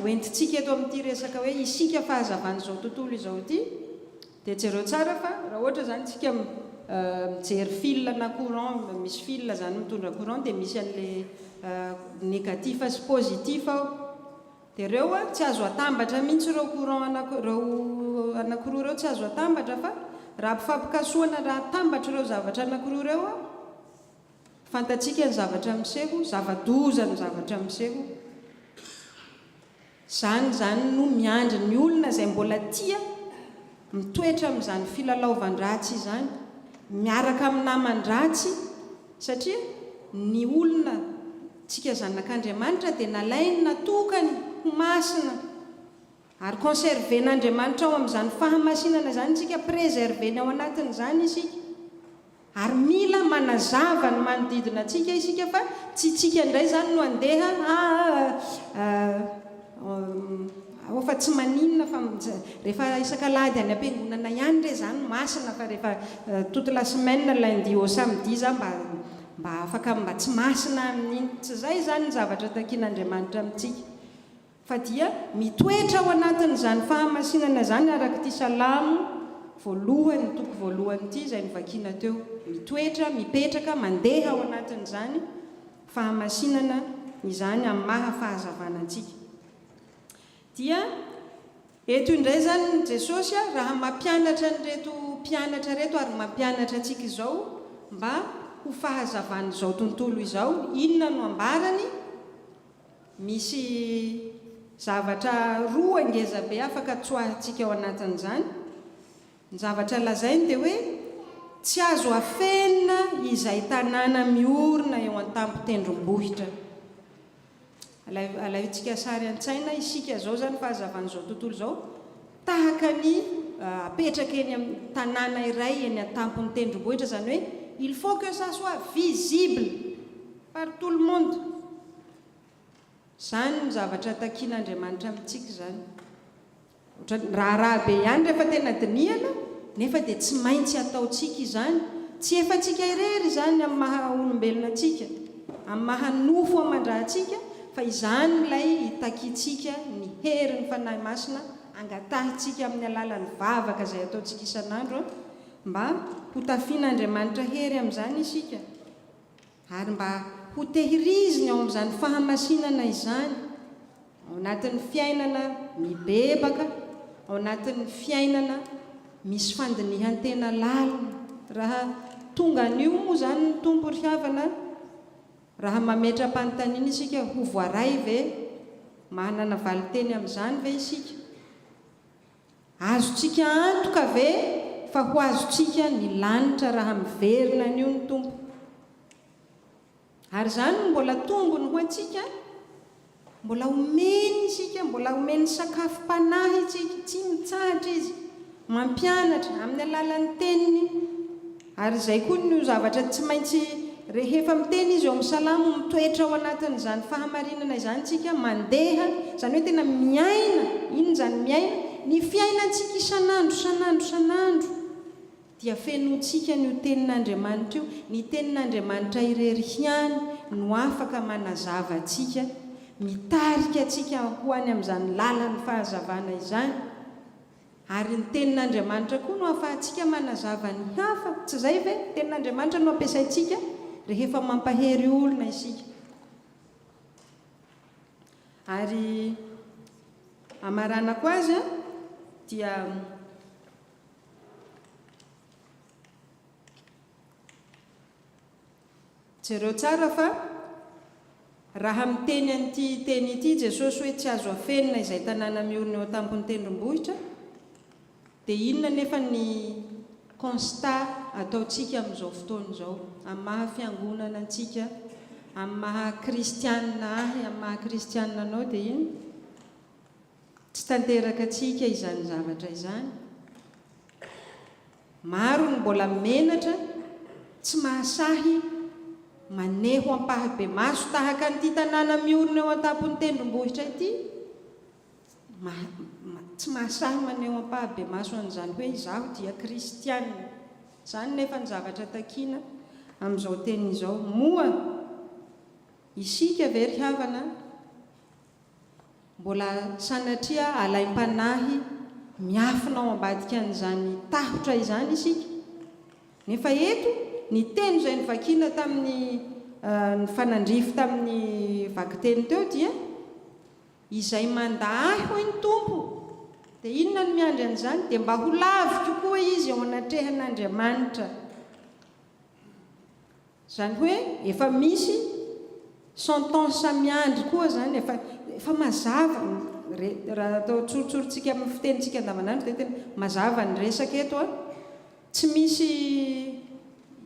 hoentintsika eto amin'ity resaka hoe isika fahazavan'izao tontolo izao ity dia jereo tsara fa raha ohatra zany tsika mijery fil na courant misy fil zany mitondra courant dia misy an'le négatif sy positif ao dia ireo tsy azo atambatra mihitsy ireo courant anankiroa ireo tsy azo atambatra fa raha mpifampikasoana raha atambatra ireo zavatra anankiroa ireo fantatsika ny zavatra miseho zava-doza ny zavatra miseho. Zany no miandry ny olona izay mbola tia mitoetra amin'izany filalaovandratsy izany miaraka amin'ny naman-dratsy satria ny olona tsika zanak'Andriamanitra dia nalainy natokany ho masina ary conserven'Andriamanitra ao amin'izany fahamasinana izany tsika préserveny ao anatin'izany isika ary mila manazava ny manodidina atsika isika fa tsy tsika indray zany no andeha fa tsy maninona fa rehefa isan-kalady any am-piangonana ihany re zany masina fa rehefa toute la semaine lundi au samedi za mba afaka mba tsy masina amin'iny tsy zay zany ny zavatra takian'Andriamanitra amintsika fa dia mitoetra ao anatin'izany fahamasinana zany araka ty Salamo voalohany toko voalohany ity zay nivakiana teo mitoetra mipetraka mandeha ao anatin'izany fahamasinana izany amin'ny mahafahazavana antsika dia eto indray zany Jesosy raha mampianatra nyreto mpianatra reto ary mampianatra antsika izao mba ho fahazavan'izao tontolo izao inona no ambarany misy zavatra roa angezabe afaka tsoahantsika ao anatin'izany ny zavatra lazainy dia hoe tsy azo afenina izay tanàna miorina eo an-tampon-tendrombohitra alaitsika sary an-tsaina isika zao zany fahazavan'izao tontolo zao tahaka ny apetraka eny amin'ny tanàna iray eny an-tampony tendrombohitra zany hoe il faut que ça soit visible par tout le monde zany ny zavatra takian'Andriamanitra amintsika zany raha be ihany rehefa tena dinihana nefa dia tsy maintsy ataotsika izany tsy efa tsika irery zany amin'ny maha olombelona atsika amin'ny maha nofo amandrahantsika fa izany ilay hitakitsika ny herin'ny fanahy masina angatahintsika amin'ny alalan'ny vavaka izay ataontsika isan'andro mba ho tafian'Andriamanitra hery amin'izany isika ary mba ho tehiriziny ao amin'izany fahamasinana izany ao anatin'ny fiainana mibebaka ao anatin'ny fiainana misy fandinihantena lalina raha tonga an'io moa zany ny tompo ry havana raha mametram-panontaniana isika ho voaray ve manana valiteny amin'izany ve isika azotsika antoka ve fa ho azotsika ny lanitra raha miverina an'io ny tompo ary zany mbola tombony ho antsika mbola omeny isika mbola omeny sakafo-panahy itsika tsy mitsahatra izy mampianatra amin'ny alalan'ny teniny ary zay koa no zavatra tsy maintsy rehefa miteny izy eo amin'ny Salamo mitoetra ao anatin'izany fahamarinana izany tsika mandeha zany hoe tena miaina iny zany miaina ny fiainantsika isan'andro dia fenotsika ny tenin'Andriamanitra io ny tenin'Andriamanitra irery hiany no afaka manazava atsika mitarika atsika ho any amin'izany lalan'ny fahazavana izany ary ny tenin'Andriamanitra koa no ahafahantsika manazava ny hafa tsy zay ve tenin'Andriamanitra no ampiasaintsika rehefa mampahery olona isika ary amaranako azy dia jereo tsara fa raha miteny an'ity teny ity Jesosy hoe tsy azo afenina izay tanàna miorina eo an-tampony tendrombohitra dia inona nefa ny constat ataontsika amin'izao fotoana izao amin'ny maha fiangonana antsika amin'ny maha kristianina amin'ny maha kristianina anao dia iny tsy tanteraka atsika izany zavatra izany maro ny mbola menatra tsy mahasahy maneho ampahabe maso tahaka an'ity tanàna miorina eo an-tampony tendrombohitra ity tsy mahasahy maneho ampahabe maso an'izany hoe izaho dia kristianina zany nefa ny zavatra takiana amin'izao teny izao moa isika very havana mbola sanatria alaim-panahy miafina ao ambadika an'izany tahotra izany isika nefa eto ny teny izay nivakiana tamin'ny ny fanandrify tamin'ny vakiteny teo dia izay mandahy hoy ny tompo dia inona no miandry an'izany dia mba ho laviko koa izy ao anatrehan'Andriamanitra zany hoe efa misy sentence miandry koa zany efa mazava raha atao tsorotsorotsika amin'ny fitenitsika andavanandro dia tena mazava ny resaka eto tsy misy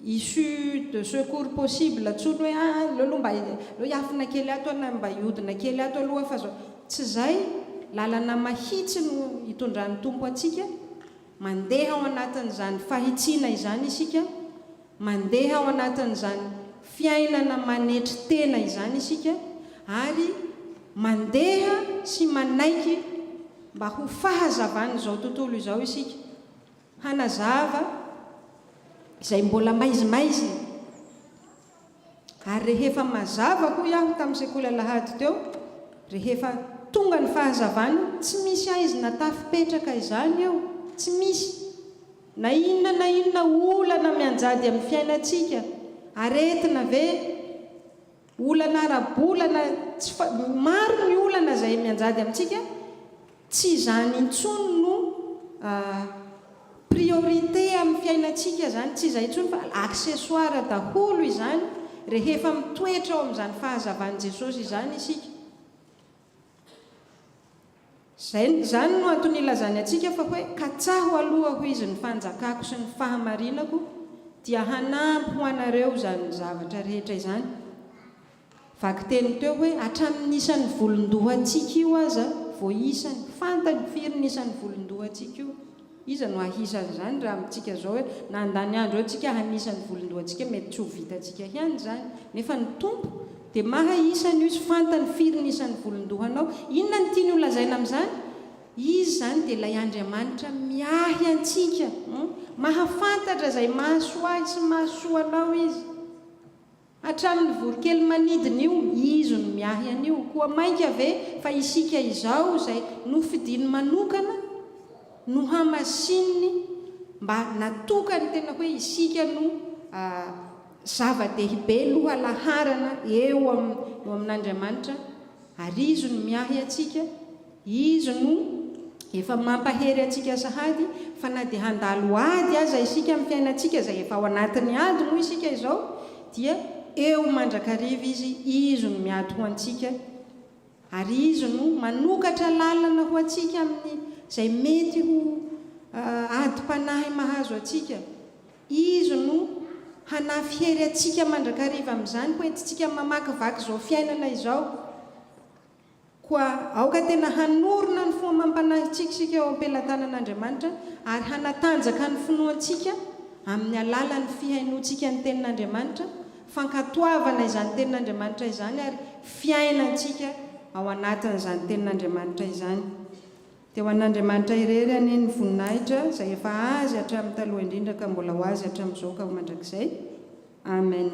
issue de secours possible tsony hoe lelo mba leo hiafina kely ato na mba hiodina kely ato aloha fa zao tsy zay lalana mahitsy no hitondran'ny tompo atsika mandeha ao anatin'izany fahitsiana izany isika mandeha ao anatin'izany fiainana manetry tena izany isika ary mandeha sy manaiky mba ho fahazavany zao tontolo izao isika hanazava izay mbola maizimaizy ary rehefa mazava ho iaho tamin'ny sekoly alahady teo rehefa tonga ny fahazavany tsy misy aizy natafipetraka izany eo tsy misy na inona olana mianjady amin'ny fiainantsika aretina ve olana arabolana maro ny olana izay mianjady amintsika tsy izany intsony no priorité amin'ny fiainantsika zany tsy izay intsony fa accessoire daholo izany rehefa mitoetra ao amin'izany fahazavan'i Jesosy izany isika zany no antony ilazany atsika fa hoe katsaho aloha ho izy ny fanjakako sy ny fahamarinako dia hanampy ho anareo zany zavatra rehetra izany vaky teny teo hoe hatramin'isan'ny volondohantsika io aza vao isany fantany firy n'isan'ny volondohantsika io iza no ahisany zany raha amintsika zao hoe na andany andro eo tsika hanisan'ny volondohantsika mety tsy ho vitantsika ihany zany nefa ny tompo dia maha isany io sy fantany firy n'isan'ny volondohanao inona ny tiany ho lazaina amin'izany izy zany dia ilay Andriamanitra miahy antsika mahafantatra izay mahasoa ahy sy mahasoa anao izy hatramin'ny vorokely manidina io izy no miahy an'io koa mainka ve fa isika izao izay nofidiny manokana no hamasininy mba natokany tena hoe isika no zava-dehibe lohalaharana eo amin'Andriamanitra ary izy no miahy atsika izy no efa mampahery atsika sahady fa na dia handalo ady aza isika amin'ny fiainantsika izay efa ao anatin'ny ady moa isika izao dia eo mandrakariva izy no miady ho antsika ary izy no manokatra lalana ho antsika amin'ny izay mety ho adi-panahy mahazo atsika izy no hanafy hery atsika mandrakariva amin'izany ho entintsika mamakivaky izao fiainana izao koa aoka tena hanorona ny fomba mampanahintsika sika eo am-pelantanan'Andriamanitra ary hanatanjaka ny finoantsika amin'ny alalan'ny fihainoantsika ny tenin'Andriamanitra fankatoavana izany tenin'Andriamanitra izany ary fiainantsika ao anatin'izany tenin'Andriamanitra izany dia ho an'Andriamanitra irery anie ny voninahitra izay efa azy hatramin'ny taloha indrindra ka mbola ho azy hatramin'izao ka ho mandrakizay amen.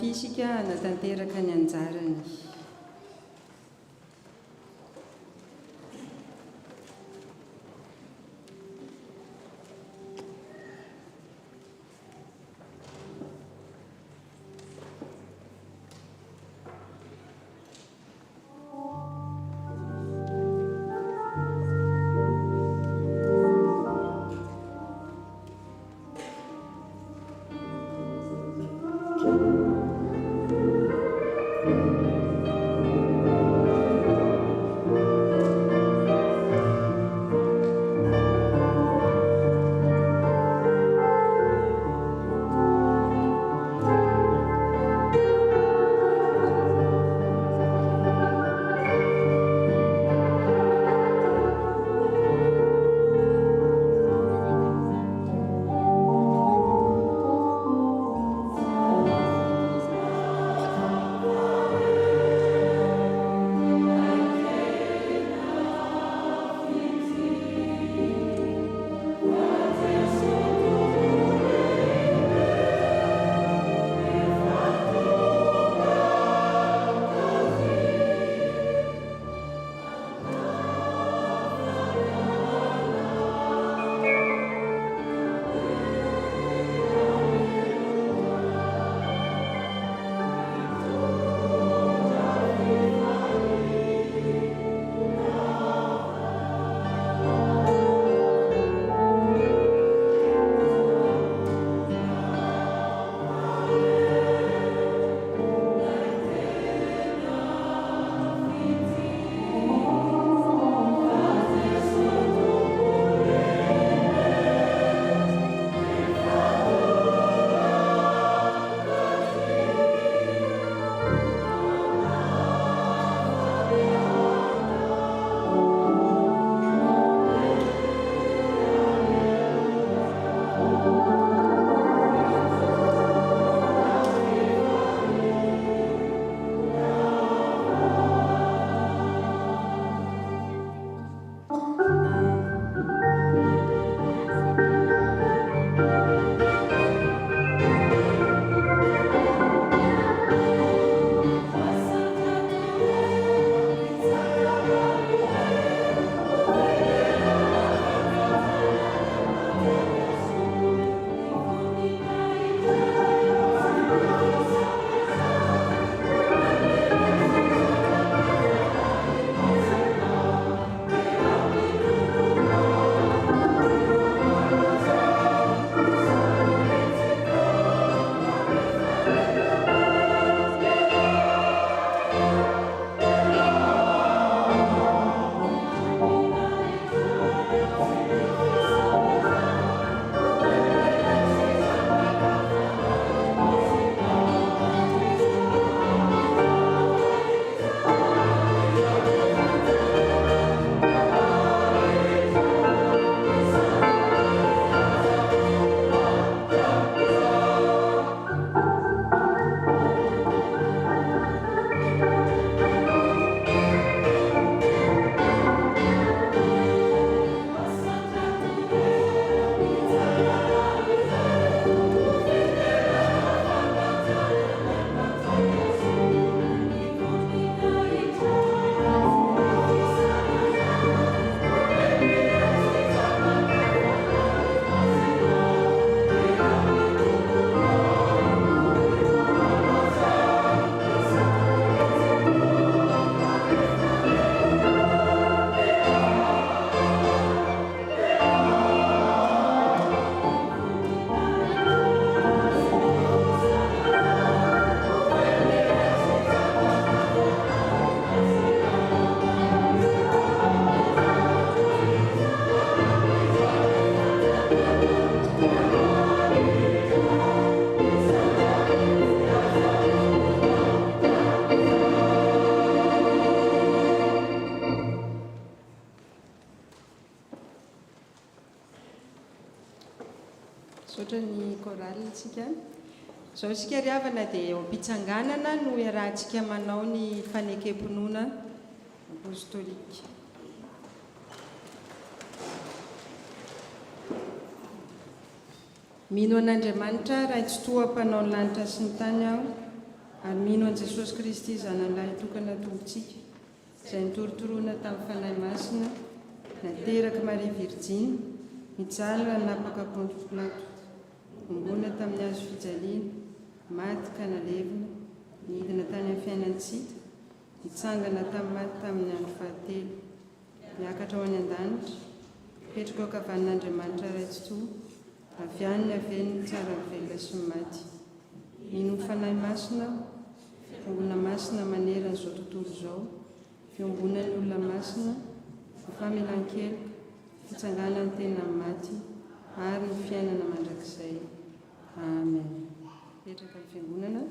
Fisika hanatanteraka ny anjarany. alitsika. Zao isika riavana dia eo am-pitsanganana no iarahantsika manao ny fanekem-ponoana apôstôlika. Mino an'Andriamanitra raitsotoam-panao ny lanitra sy ny tany aho, ary mino an' Jesosy Kristy zanalahy tokana tombontsika, izay nitorotoroana tamin'ny fanahy masina, nateraka Maria Virjiny, nijalina napaka Ponto Pilato, ombona tamin'ny hazo fijaliana, maty ka nalevina, nidina tany amin'ny fiainantsika, nitsangana tamin'ny maty tamin'ny andro fahatelo, niakatra ho any an-danitra, petraka ao ankavan'Andriamanitra raitsotoa, avy any aveniny tsara velona sy maty. Mino ny fanahy masina, fiangonana masina manerana izao tontolo izao, fiombonan'ny olona masina, ny famelan-keloka, fitsanganan'ny tena maty, ary ny fiainana mandrakizay. Amen. Petraka ny fiangonana.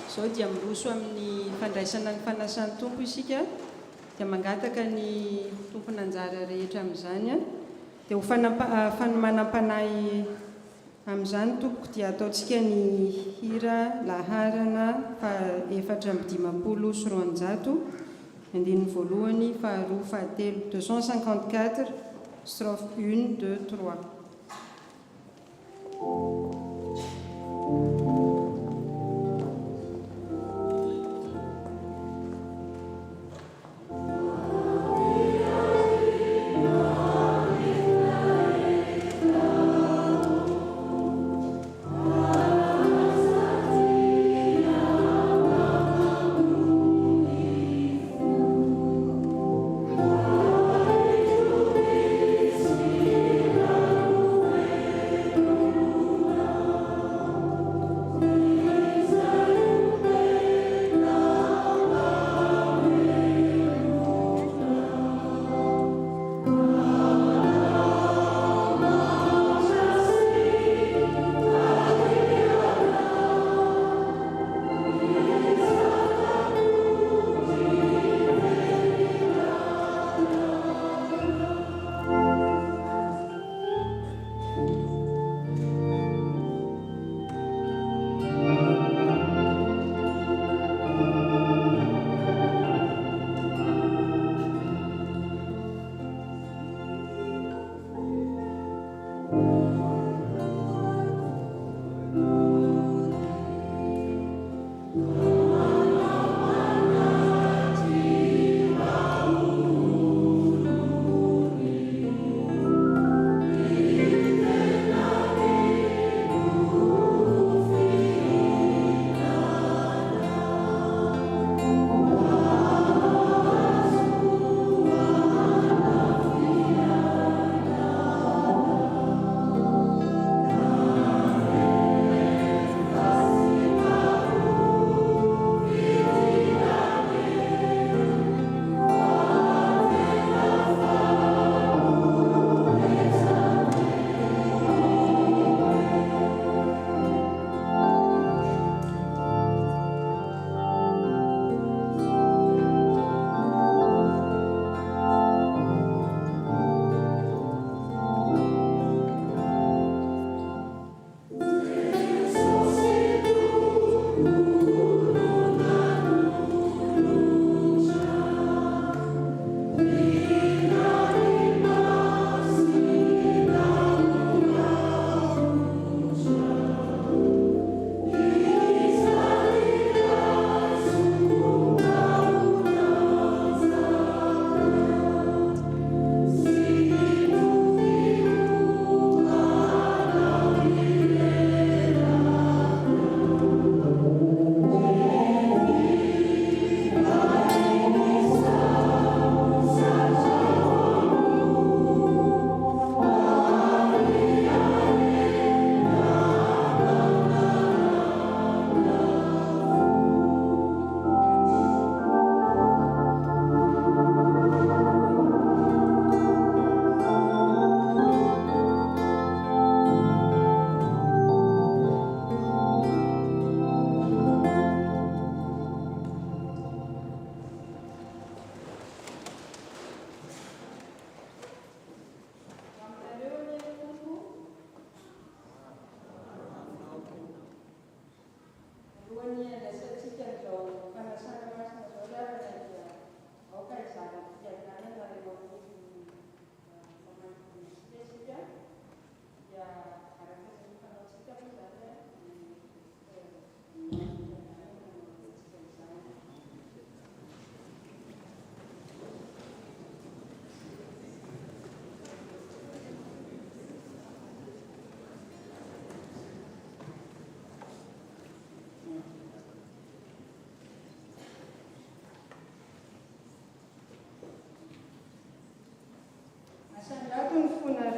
Izao dia miroso amin'ny fandraisana ny fanasan'ny tompo isika, dia mangataka ny tompona anjara rehetra amin'izany, dia ho fanomanam-panahy amin'izany tompoko dia ataontsika ny hira laharana 450 sy 400, andininy voalohany, faharoa, fahatelo, 254, strophe 1, 2, 3.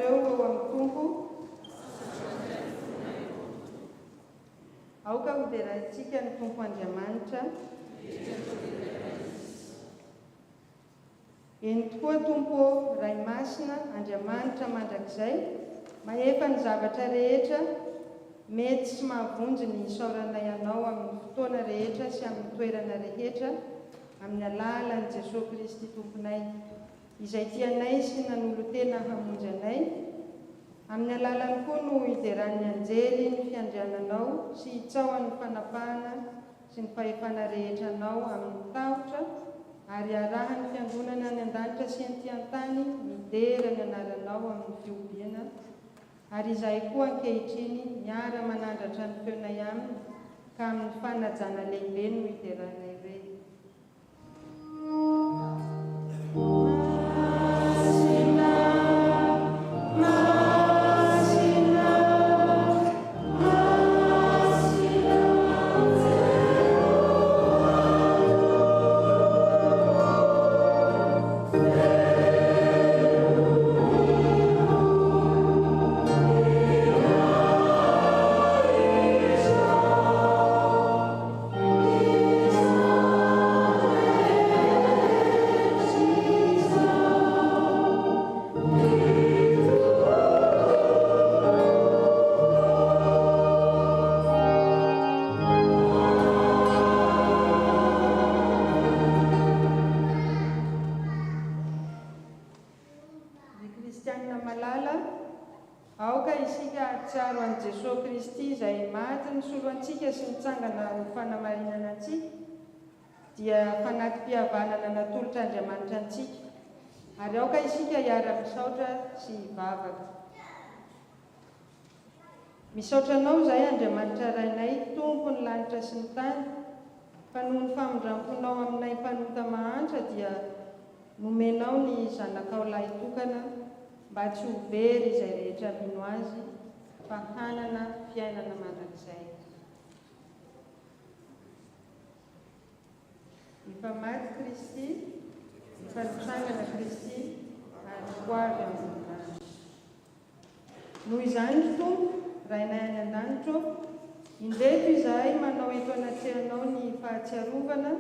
Jehova eo amin'ny tompo. Aoka ho derahintsika ny tompo Andriamanitra. Eny tokoa tompo ray masina Andriamanitra mandrakizay, mahefa ny zavatra rehetra mety sy mahavonjy ny isaoranay anao amin'ny fotoana rehetra sy amin'ny toerana rehetra amin'ny alalan'i Jesosy Kristy tomponay, izay tianay sy nanolo tena hamonjy anay. Amin'ny alalany koa no hideran'ny anjely ny fiandriananao sy hitsaoan'ny fanapahana sy ny fahefana rehetra anao amin'ny tahotra, ary arahany fiangonana any an-danitra sy anty an-tany midera ny anaranao amin'ny fiobiana. Ary izahay koa ankehitriny miara manandratra ny feonay aminy ka amin'ny fanajana lehibe no hideranay re. Tsaro an Jesosy Kristy izay maty nisolo antsika sy nitsangana ho fanamarinana antsika, dia fanatim-pihavanana natolotra Andriamanitra antsika, ary aoka isika hiara-misaotra sy hivavaka. Misaotra anao izay Andriamanitra rainay, tompo ny lanitra sy ny tany, fa noho ny famondramponao aminay mpanota mahantra dia nomenao ny zanakao lahy tokana mba tsy ho very izay rehetra mino azy, fa hanana fiainana mandrakizay. Efa maty Kristy, efa nitsangana Kristy, ary ho avy amin'ny tany. Noho izany ny tompo, rainay any an-danitra, indreto izahay manao eto anatrehana ny fahatsiarovana,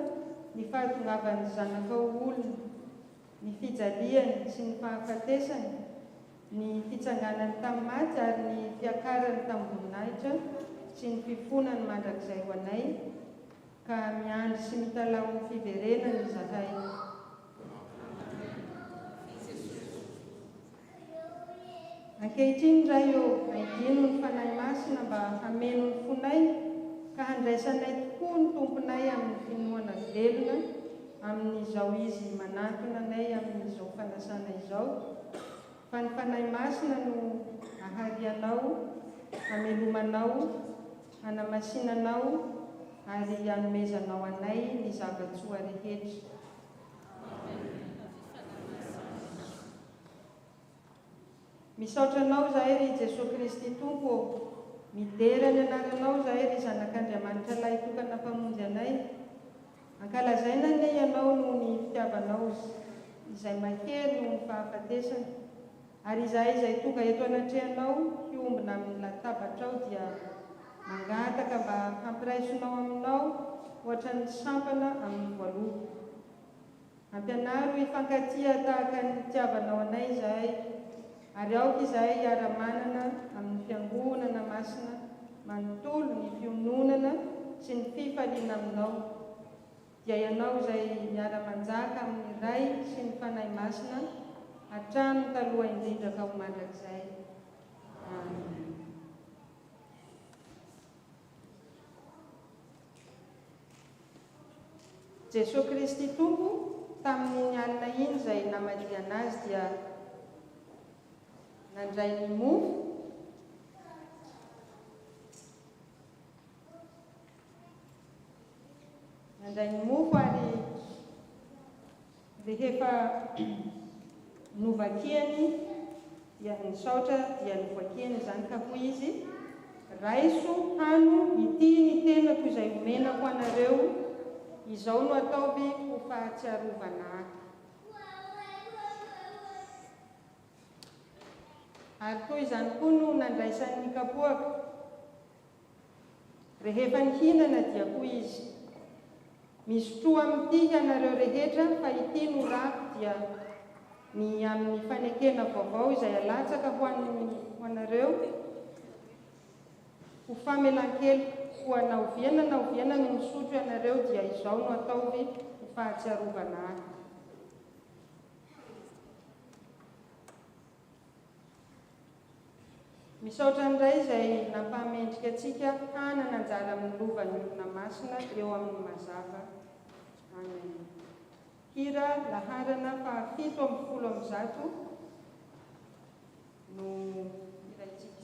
ny fahatongavan'ny zanakao olona, ny fijaliany sy ny fahafatesany, ny fitsanganany tamin'ny maty ary ny fiakarany tamin'ny voninahitra sy ny fifonany mandrakizay ho anay, ka miandry sy mitalao ny fiverenany izahay. Ankehitriny iray eo aidino ny fanahy masina mba hameno ny fonay ka handraisanay tokoa ny tomponay amin'ny finoana velona amin'izao izy manatona anay amin'izao fanasana izao. Fa ny fanahy masina no aharianao, hamelomanao, hanamasinanao ary hanomezanao anay ny zava-tsoa rehetra. Misaotra anao izahay ry Jesosy Kristy tompo, midera ny anaranao izahay ry zanak'Andriamanitra lahy tokana mpamonjy anay. Ankalazaina anie ianao noho ny fitiavanao izay mahery noho ny fahafatesana. Ary izahay izay tonga eto anatrehanao hiombina amin'ny latabatrao dia mangataka mba hampiraisonao aminao ohatra ny sampana amin'ny voaloha. Ampianaro hifankatia tahaka ny tiavanao anay izahay, ary aoka izahay hiara-manana amin'ny fiangonana masina manontolo ny fiononana sy ny fifaliana aminao. Dia ianao izay miara-manjaka amin'ny ray sy ny fanahy masina hatramin'ny taloha indrindra ka ho mandrakizay. Amen. Jesosy Kristy tompo, tamin'ny alina iny izay namadiana azy dia nandray ny mofo, ary rehefa novakiany dia nisaotra dia novakiany izany ka hoy izy: raiso hano ity ny tenako izay omenako anareo, izao no ataovy ho fahatsiarovana ahy. Ary toy izany koa no nandraisan'ny kapoaka. Rehefa nihinana dia koa izy. Misotroa amin'ity ianareo rehetra fa ity no rako dia ny amin'ny fanekena vaovao izay alatsaka ho anareo. Ho famelan-kely ho naoviana no misotro ianareo dia izao no ataovy ho fahatsiarovana ahy. Misaotra indray izay nampamendrika antsika hanana anjara amin'ny lovan'ny olona masina eo amin'ny mazava. Amen. Hira laharana 750 no hiraitsika.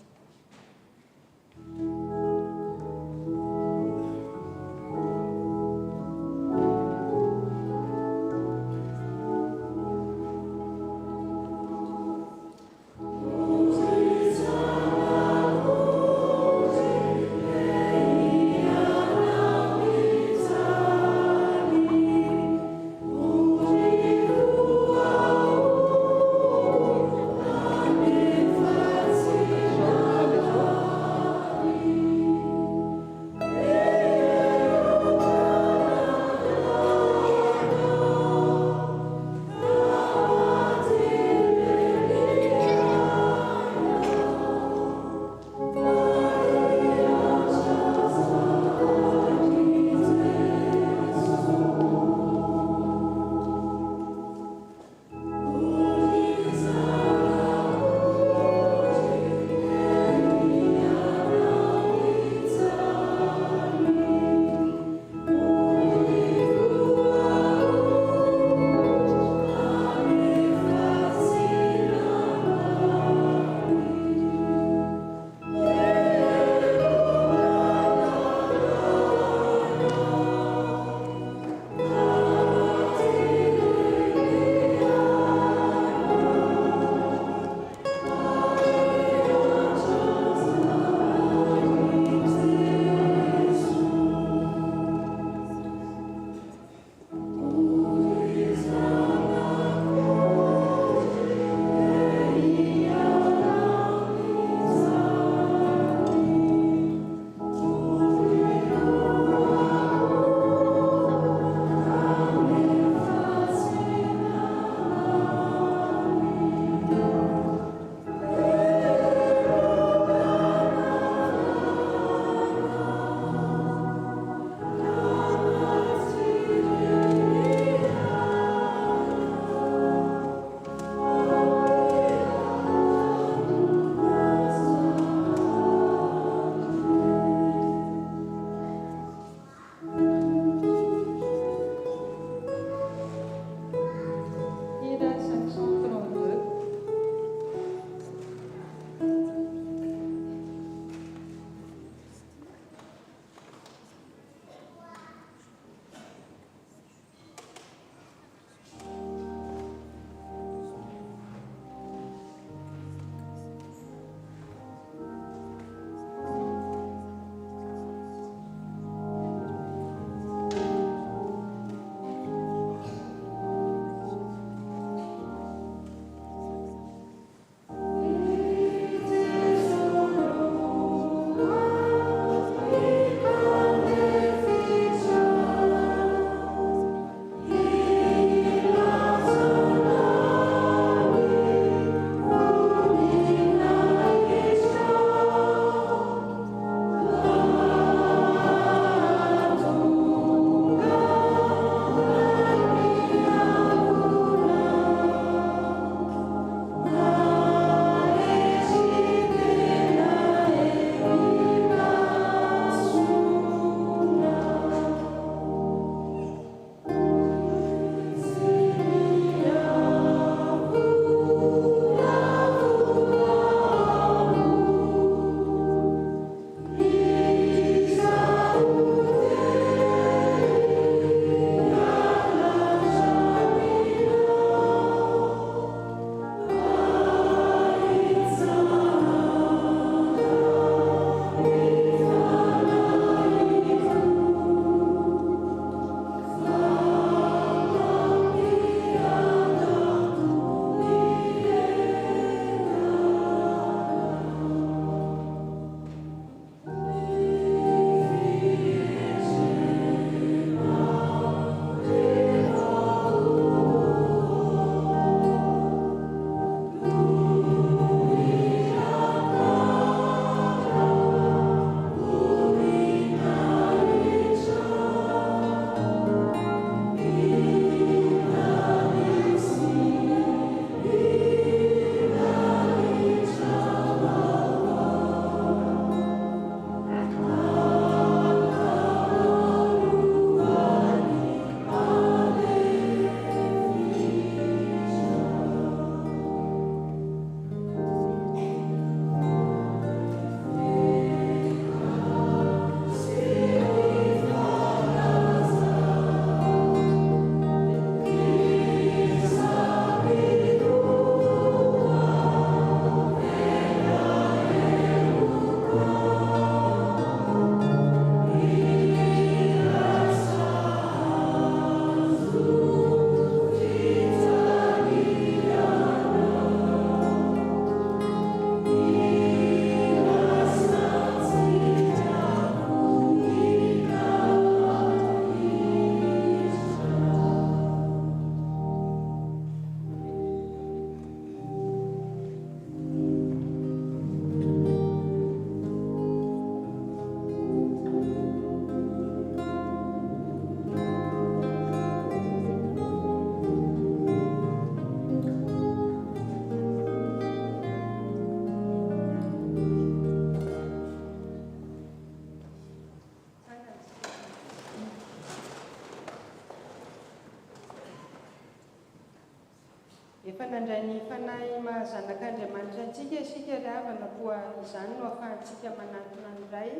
rehefa nandray ny fanahy mahazanak'Andriamanitra antsika isika ry havana koa izany no ahafahantsika manatona ny ray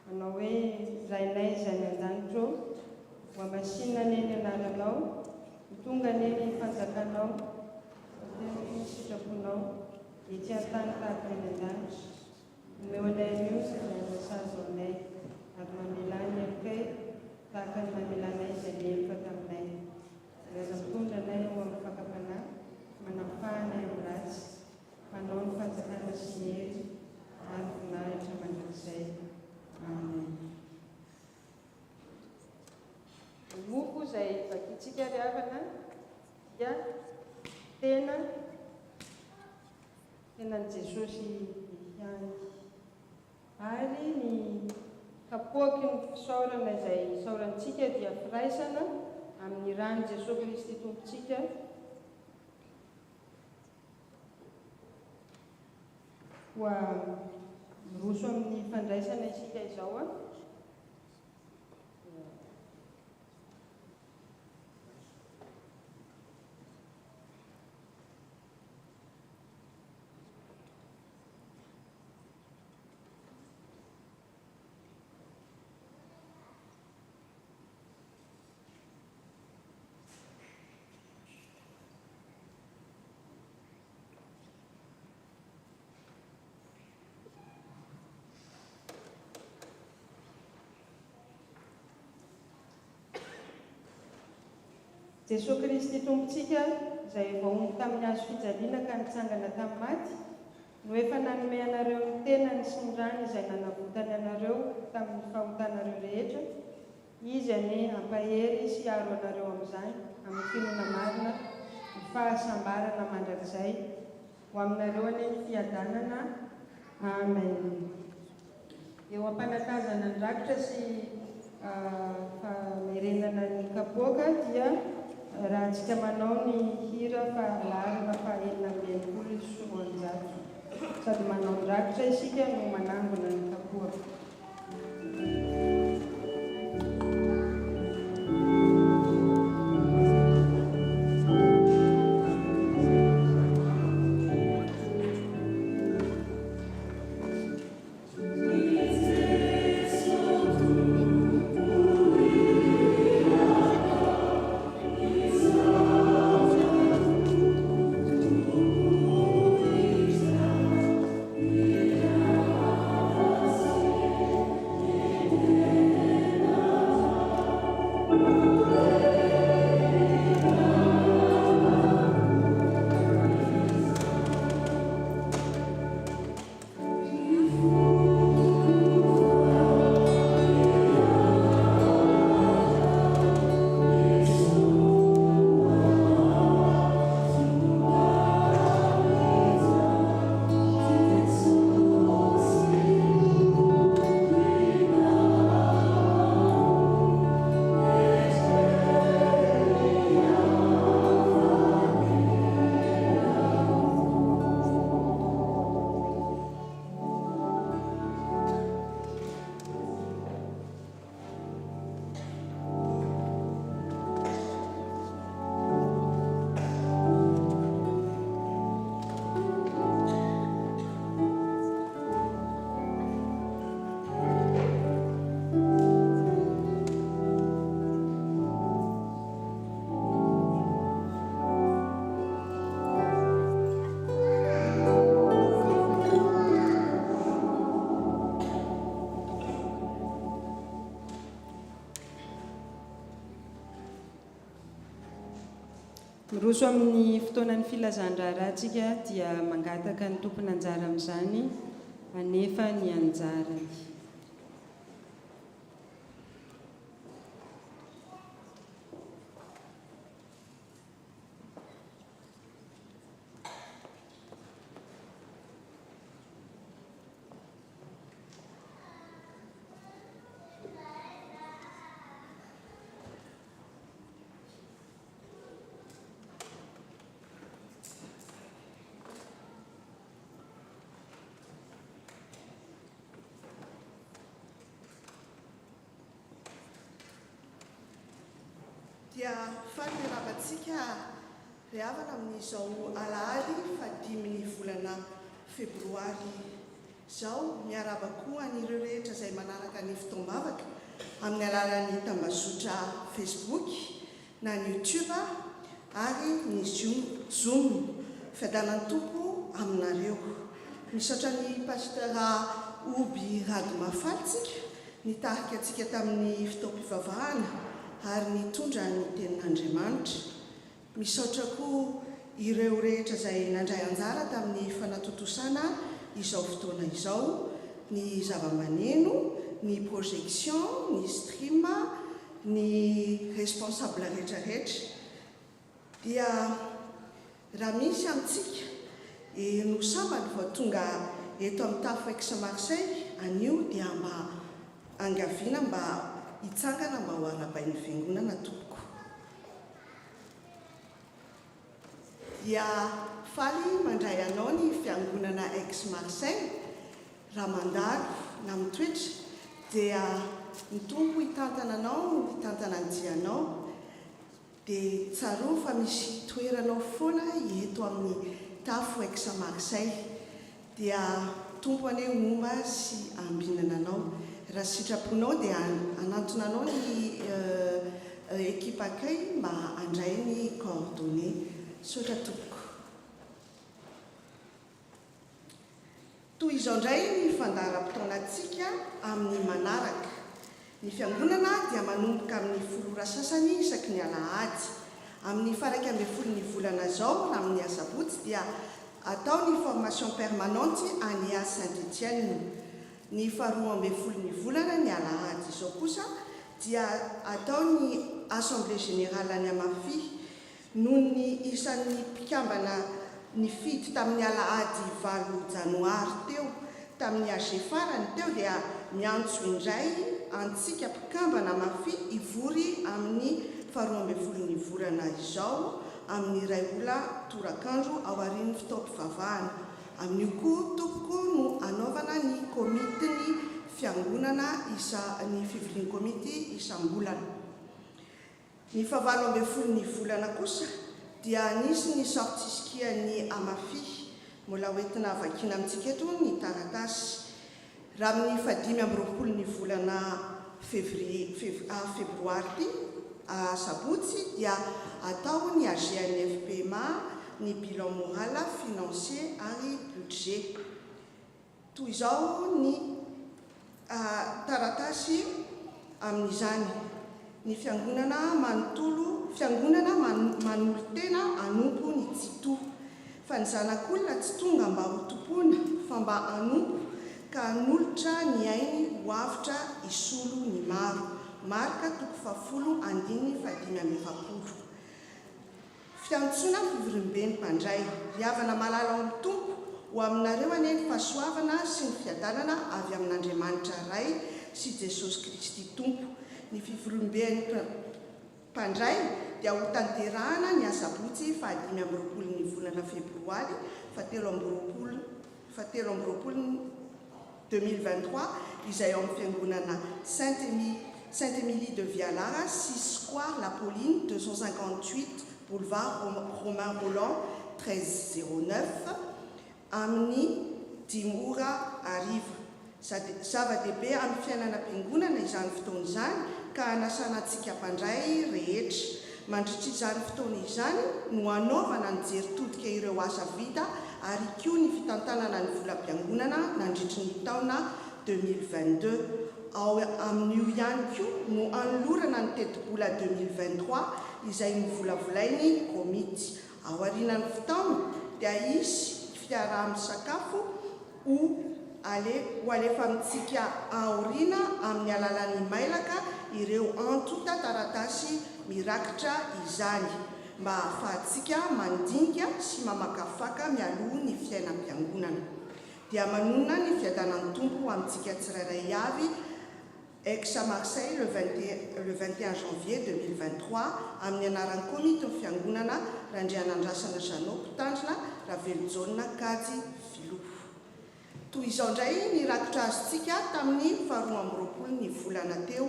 manao hoe rainay izay ny an-danitra eo mba masinina neny anaranao tonga neny ny fanjakanao tena ny sitraponao dia tsy an-tany tahaka ny an-danitra omeo anay io izay nasazo anay ary mamelany akay tahaka ny mamelanay izay leloka taminay raza mitondra anay eo amin'ny fakapana manafahanay amin'ny ratsy manao ny fanjakana sy ny hery ary voninahitra mandrakizay. Amen. Ny mofo izay vakitsika ry havana dia tena ny Jesosy ihany ary ny kapoaky ny fisaorana izay saorantsika dia firaisana amin'ny rany Jesosy Kristy tompontsika koa miroso amin'ny fandraisana isika izao Jesosy Kristy tompontsika izay voaomby tamin'ny hazo fijaliana ka nitsangana tamin'ny maty no efa nanome anareo ny tenany sy ny rany izay nanavotany anareo tamin'ny fahotanareo rehetra. Izy ane ampahery sy aro anareo amin'izany amin'ny finoana marina ny fahasambarana mandrakizay ho aminareo ane ny fiadanana. Amen. Eo am-panatazana ny rakitra sy famerenana ny kapoaka dia raha antsika manao ny hira fahalarana fahaenina amby enimpolo sy roanjato sady manao ny rakitra isika no manangona ny kapoaka. Miroso amin'ny fotoanan'ny filazan-draharahantsika dia mangataka ny tompony anjara amin'izany anefa ny anjarany. Dia faly ravantsika Rehavana amin'izao alahady fa 5 volana febroary izao, miaraba koa an'ireo rehetra izay manaraka ny fotoam-bavaka amin'ny alalan'ny tambazotra Facebook na ny YouTube ary ny Zoom. Fiadanan'ny tompo aminareo. Misaotra ny pastera Oby Radomafaltsika nitarika antsika tamin'ny fitaom-pivavahana ary nitondra ny tenin'Andriamanitra. Misaotra koa ireo rehetra izay nandray anjara tamin'ny fanatotosana izao fotoana izao, ny zava-maneno, ny projection, ny stream, ny responsable rehetrarehetra. Dia raha misy amintsika no sambany vao tonga eto amin'ny tafo Aix-Marseille, anio dia mba angaviana mba hitsangana mba ho arabain'ny fiangonana tompoko. Dia faly mandray anao ny fiangonana Aix-Marseille raha mandalo na mitoetra dia ny tompo hitantana anao, hitantana andianao. Dia tsaro fa misy toeranao foana eto amin'ny tafo Aix-Marseille. Dia tompo aneo momba sy ambinana anao. Raha sitraponao dia anantona anao ny équipe accueil mba handray ny coordonnées. Sotra tompoko. Toy izao indray ny fandaharam-potoanantsika amin'ny manaraka. Ny fiangonana dia manomboka amin'ny 10 sasany isaky ny alahady. Amin'ny 21 volana izao amin'ny asabotsy dia atao ny formation permanente any à Saint-Étienne. Ny 12 volana ny alahady izao kosa dia atao ny assemblée générale any Amafy. Noho ny isan'ny mpikambana ny fito tamin'ny alahady 9 janoary teo tamin'ny AG farany teo dia miantso indray antsika mpikambana Amafy ivory amin'ny 12 volana izao amin'ny iray ola torakandro ao aorian'ny fitaom-pivavahana. Amin'io koa tompoko no anaovana ny komity ny fiangonana ny fivorian'ny komity isam-bolana. Ny 12 volana kosa dia nisy ny sortiskian'ny Amafy. Mbola hoentina vakiana amintsika eto ny taratasy. Raha amin'ny 15 volana febroary sabotsy dia atao ny AGNFPMA, ny bilan moral, financier ary budget. Toy izao ny taratasy amin'izany. Ny fiangonana manontolo, fiangonana manolo-tena anompo ny tsito. Fa ny zanak'olona tsy tonga mba ho tompona fa mba anompo ka hanolotra ny ainy ho avitra isolo ny maro. Marka 7:520. Fiantsona fivoriam-beny mpandray. Riavana malala amin'ny tompo ho aminareo aneny fahasoavana sy ny fiadanana avy amin'Andriamanitra Ray sy Jesosy Kristy tompo. Ny fivoriam-beny mpandray dia ho tanterahana ny asabotsy 15 volana febroary 2023 izay ao amin'ny fiangonana Sainte-Émilie de Vialara, 6 Square La Pauline, 258 Boulevard Romain Roland, 1309 amin'ny 10 ora ariva. Zava-dehibe amin'ny fiainanam-piangonana izany fotoana izany ka hanasana antsika mpandray rehetra. Mandritra izany fotoana izany no hanaovana ny jeritodika ireo asa vita ary koa ny fitantanana ny volam-piangonana nandritra ny taona 2022. Ao amin'io ihany koa no anolorana ny teti-bola 2023 izay novolavolainy komity. Ao aorian'ny fotoana dia isy fiaraha-misakafo ho alefa amintsika aoriana amin'ny alalan'ny mailaka ireo antota taratasy mirakitra izany mba ahafahantsika mandinika sy mamakafaka mialoha ny fiainam-piangonana. Dia manona ny fiadanan'ny tompo amintsika tsirairay avy Aix-Marseille le 21 janvier 2023 amin'ny anaran'ny komity ny fiangonana Randrianandrasana Janot Tandrina Ravelojona Kajy Filoha. Toy izao indray ny rakitra azontsika tamin'ny 12 volana teo,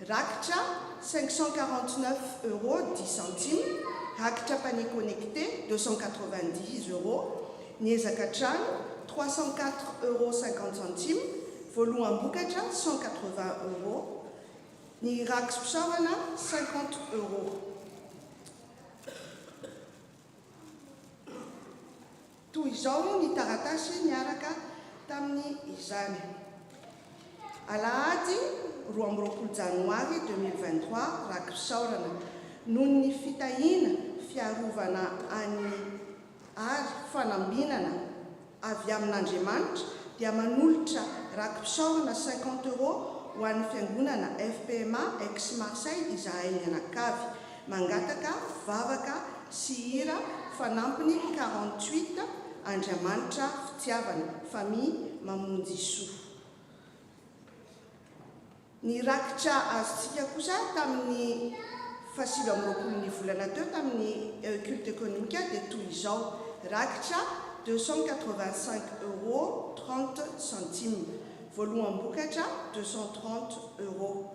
rakitra 549 € 10 centimes Rakitra panier connecté, 290 €. Niezaka trano, 304,50 €. Voaloham-bokatra, 180 €. Ny rakis-pisaorana, 50 €. Toy izao ny taratasy niaraka tamin'ny izany. Alahady 12 Janoary 2023, rakis-pisaorana. Noho ny fitahina fiarovana any ary fanambinana avy amin'Andriamanitra dia manolotra rakis-pisaorana 50 € ho an'ny fiangonana FPMA ex Marseille izahay mianakavy, mangataka vavaka sy hira fanampiny 48 Andriamanitra fitiavana, famille mamonjy soa. Ny rakitra azontsika kosa tamin'ny 7 volana teo tamin'ny culte économique dia toy izao. Rakitra 285 € 30 centimes. Voaloham-bokatra 230 €.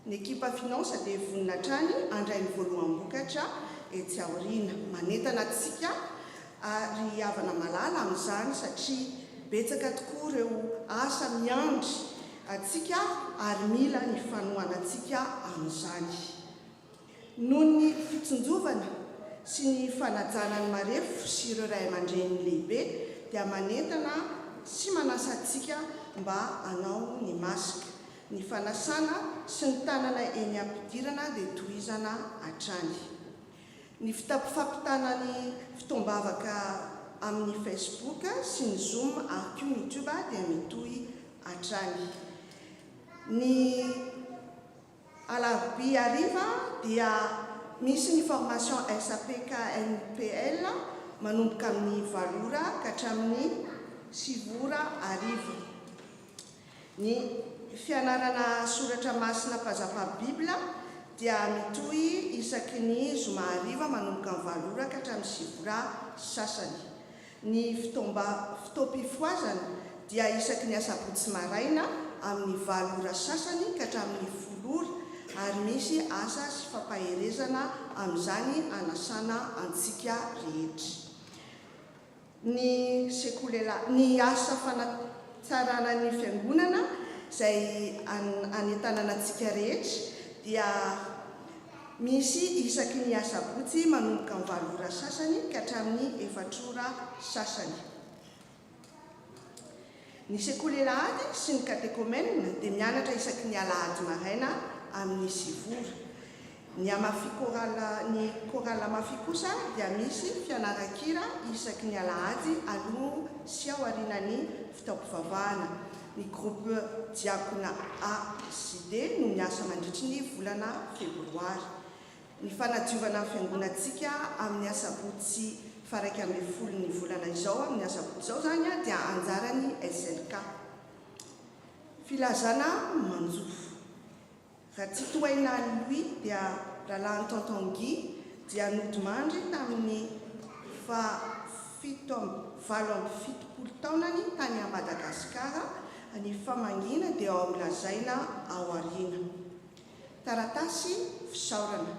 Ny ekipa finansa dia vonina hatrany andray ny voaloham-bokatra etsy aoriana. Manentana antsika ary havana malala amin'izany satria betsaka tokoa ireo asa miandry atsika ary mila ny fanohanantsika amin'izany. Noho ny fitsonjovana sy ny fanajana ny marefo sy ireo ray aman-dreny lehibe dia manentana sy manasa antsika mba hanao ny masika. Ny fanasana sy ny tanana eny ampidirana dia tohizana hatrany. Ny fitampifapitana ny fitombavaka amin'ny Facebook sy ny Zoom ary koa ny YouTube dia mitohy hatrany. Ny alarobia hariva dia misy ny formation SAP KNPL manomboka amin'ny 8 ora ka hatramin'ny 7 ora hariva. Ny fianarana soratra masina pazapa Bibla dia mitohy isaky ny zoma hariva manomboka amin'ny 8 ora ka hatramin'ny 7 ora sasany. Ny fitaom-pifoazana dia isaky ny asabotsy maraina amin'ny 8 ora sasany ka hatramin'ny 10 ora ary misy asa sy fampaherezana amin'izany anasana antsika rehetra. Ny asa fanatsarana ny fiangonana izay anentanana antsika rehetra dia misy isaky ny asabotsy manomboka amin'ny 8 ora sasany ka hatramin'ny 4 ora sasany. Ny sekoly alahady sy ny katekômena dia mianatra isaky ny alahady maraina amin'ny 7 ora. Ny kôraly amafy kosa dia misy fianaran-kira isaky ny alahady aloha sy aorianan'ny fitaom-pivavahana. Ny groupe diakona A sy D no miasa mandritry ny volana febroary. Ny fanadiovana fiangonantsika amin'ny asabotsy faraiky amin'ny 10 volana izao, amin'ny asabotsy izao zany dia anjarany SLK. Filazana manjofo. Raha tsy tohaina lui dia rahalahy Tonton Guy dia nodimandry tamin'ny 7 taonany tany a Madagasikara. Ny famangina dia ao lazaina ao ariana. Taratasy fisaorana.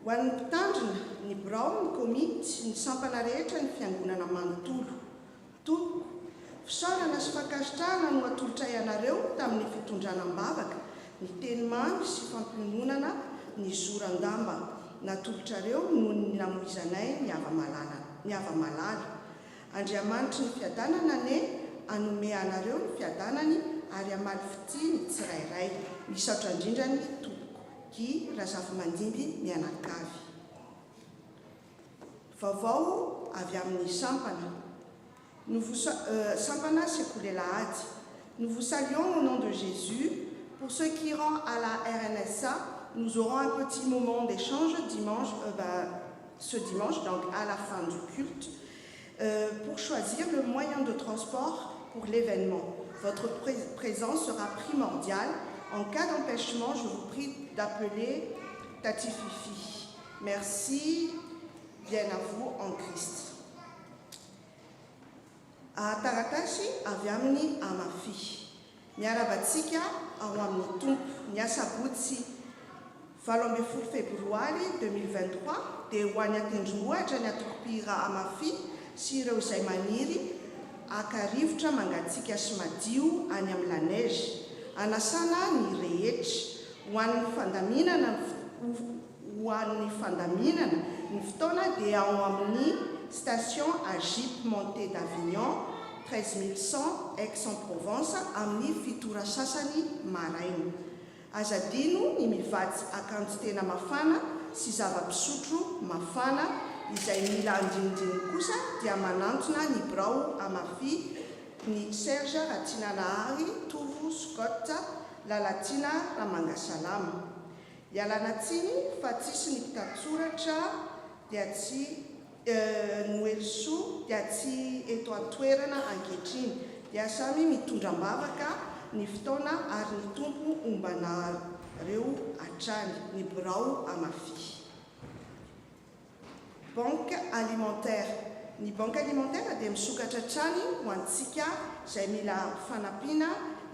Ho an'ny mpitandrina, ny birao, ny komity, ny sampana rehetra ny fiangonana manontolo. Tompoko, fisaorana sy fankasitrahana no atolotra ianareo tamin'ny fitondranam-bavaka, ny teny mamy sy fampiononana ny zoran-damba. Natolotrareo noho ny namoizanay ny hava-malala. Andriamanitra ny fiadanana ne anome anareo ny fiadanany ary amaly fity ny tsirairay. Misaotra indrindra ny tompoko Guy Razafimandimby mianakavy. Vaovao avy amin'ny sampana. Sampana sekoly alahady. Nous vous saluons au nom de Jésus. Pour ceux qui iront à la RNSA, nous aurons un petit moment d'échange ce dimanche, donc à la fin du culte, pour choisir le moyen de transport pour l'événement. Votre présence sera primordiale. En cas d'empêchement, je vous prie d'appeler Tati Fifi. Merci, bien à vous en Christ. A taratasi avy amin'ny amafi. Miarabatsika ao amin'ny tompo ny asabotsy 20 febroary 2023 dia ho any an-tendrombohitra ny atokopira Amafy sy ireo izay maniry aka-rivotra mangatsiaka sy madio any amin'ny la neige anasana ny rehetra ho an'ny fandaminana ny fotoana dia ao amin'ny station Agip Montée d'Avignon 13100 Aix-en-Provence amin'ny fitora sasany maraina. Azadino ny mivatsy akanjo tena mafana sy zava-pisotro mafana izay mila andinindiny kosa dia manantona ny Brao Amafy ny Serge Ratsinanahary Tovo Scott Lalatina Ramangasalama. Ialana tsiny fa tsisy ny mpitatsoratra dia tsy noelso dia tsy eto an-toerana ankehitriny dia samy mitondram-bavaka ny fotoana ary ny tompo ombanareo hatrany ny Brao Amafy. Banque alimentaire. Ny banque alimentaire dia misokatra trany ho antsika izay mila fanampiana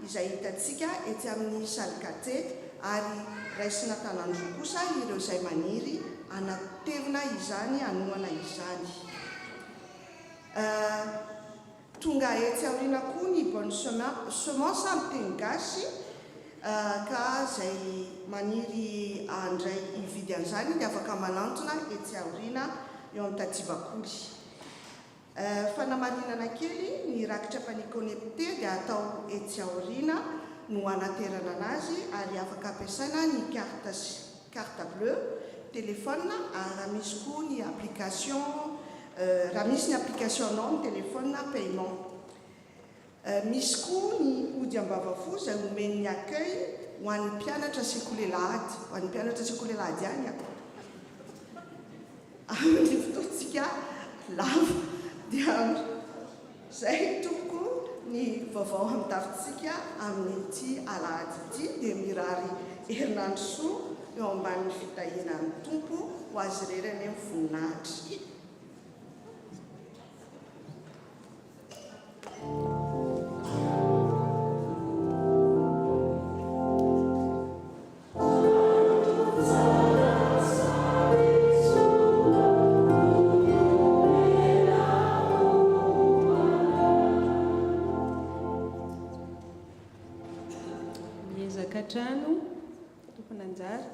izay hitantsika ety amin'ny salikate ary raisina tanandro kosa ireo izay maniry anatevina izany anoana izany. Tonga etsy aoriana koa ny bonne semence amin'ny teny gasy ka izay maniry andray hividy an'izany dia afaka manantona etsy aoriana eo amin'ny Tadibakoly. Fanamarinana kely ny rakitra paniconnecté dia atao etsy aoriana no anaterana anazy ary afaka ampiasaina ny carte bleue téléphone ary raha misy koa ny application raha misy ny application anao ny téléphone paiement. Misy koa ny ody ambavafo izay omen'ny accueil ho an'ny mpianatra sekolelahady ho an'ny mpianatra sekolelahady ihany amin'ny fotoantsika lava dia izay toko ny vaovao amin'ny tafitsika amin'ity alahady ity dia mirary herinandro soa eo ambanin'ny fitahianan'ny tompo ho azy rerany amin'ny voninahitra. Trano tompon'anjara.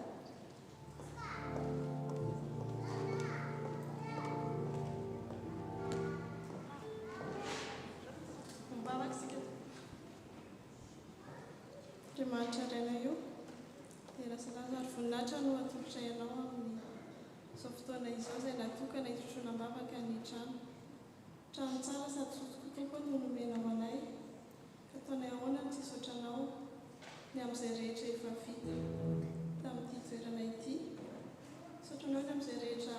Andriamanitra raina io dia lasalaza ary voninahitra no atolotra ianao amin'ny izao fotoana izao izay natokana hisotroana ambavaka ny trano tsara sady sotokotompony no nomenao anay ka ataonay ahoana ny tsisotranao ny amin'izay rehetra efa vita tamin'ity toerana ity. Sotranao ny amin'izay rehetra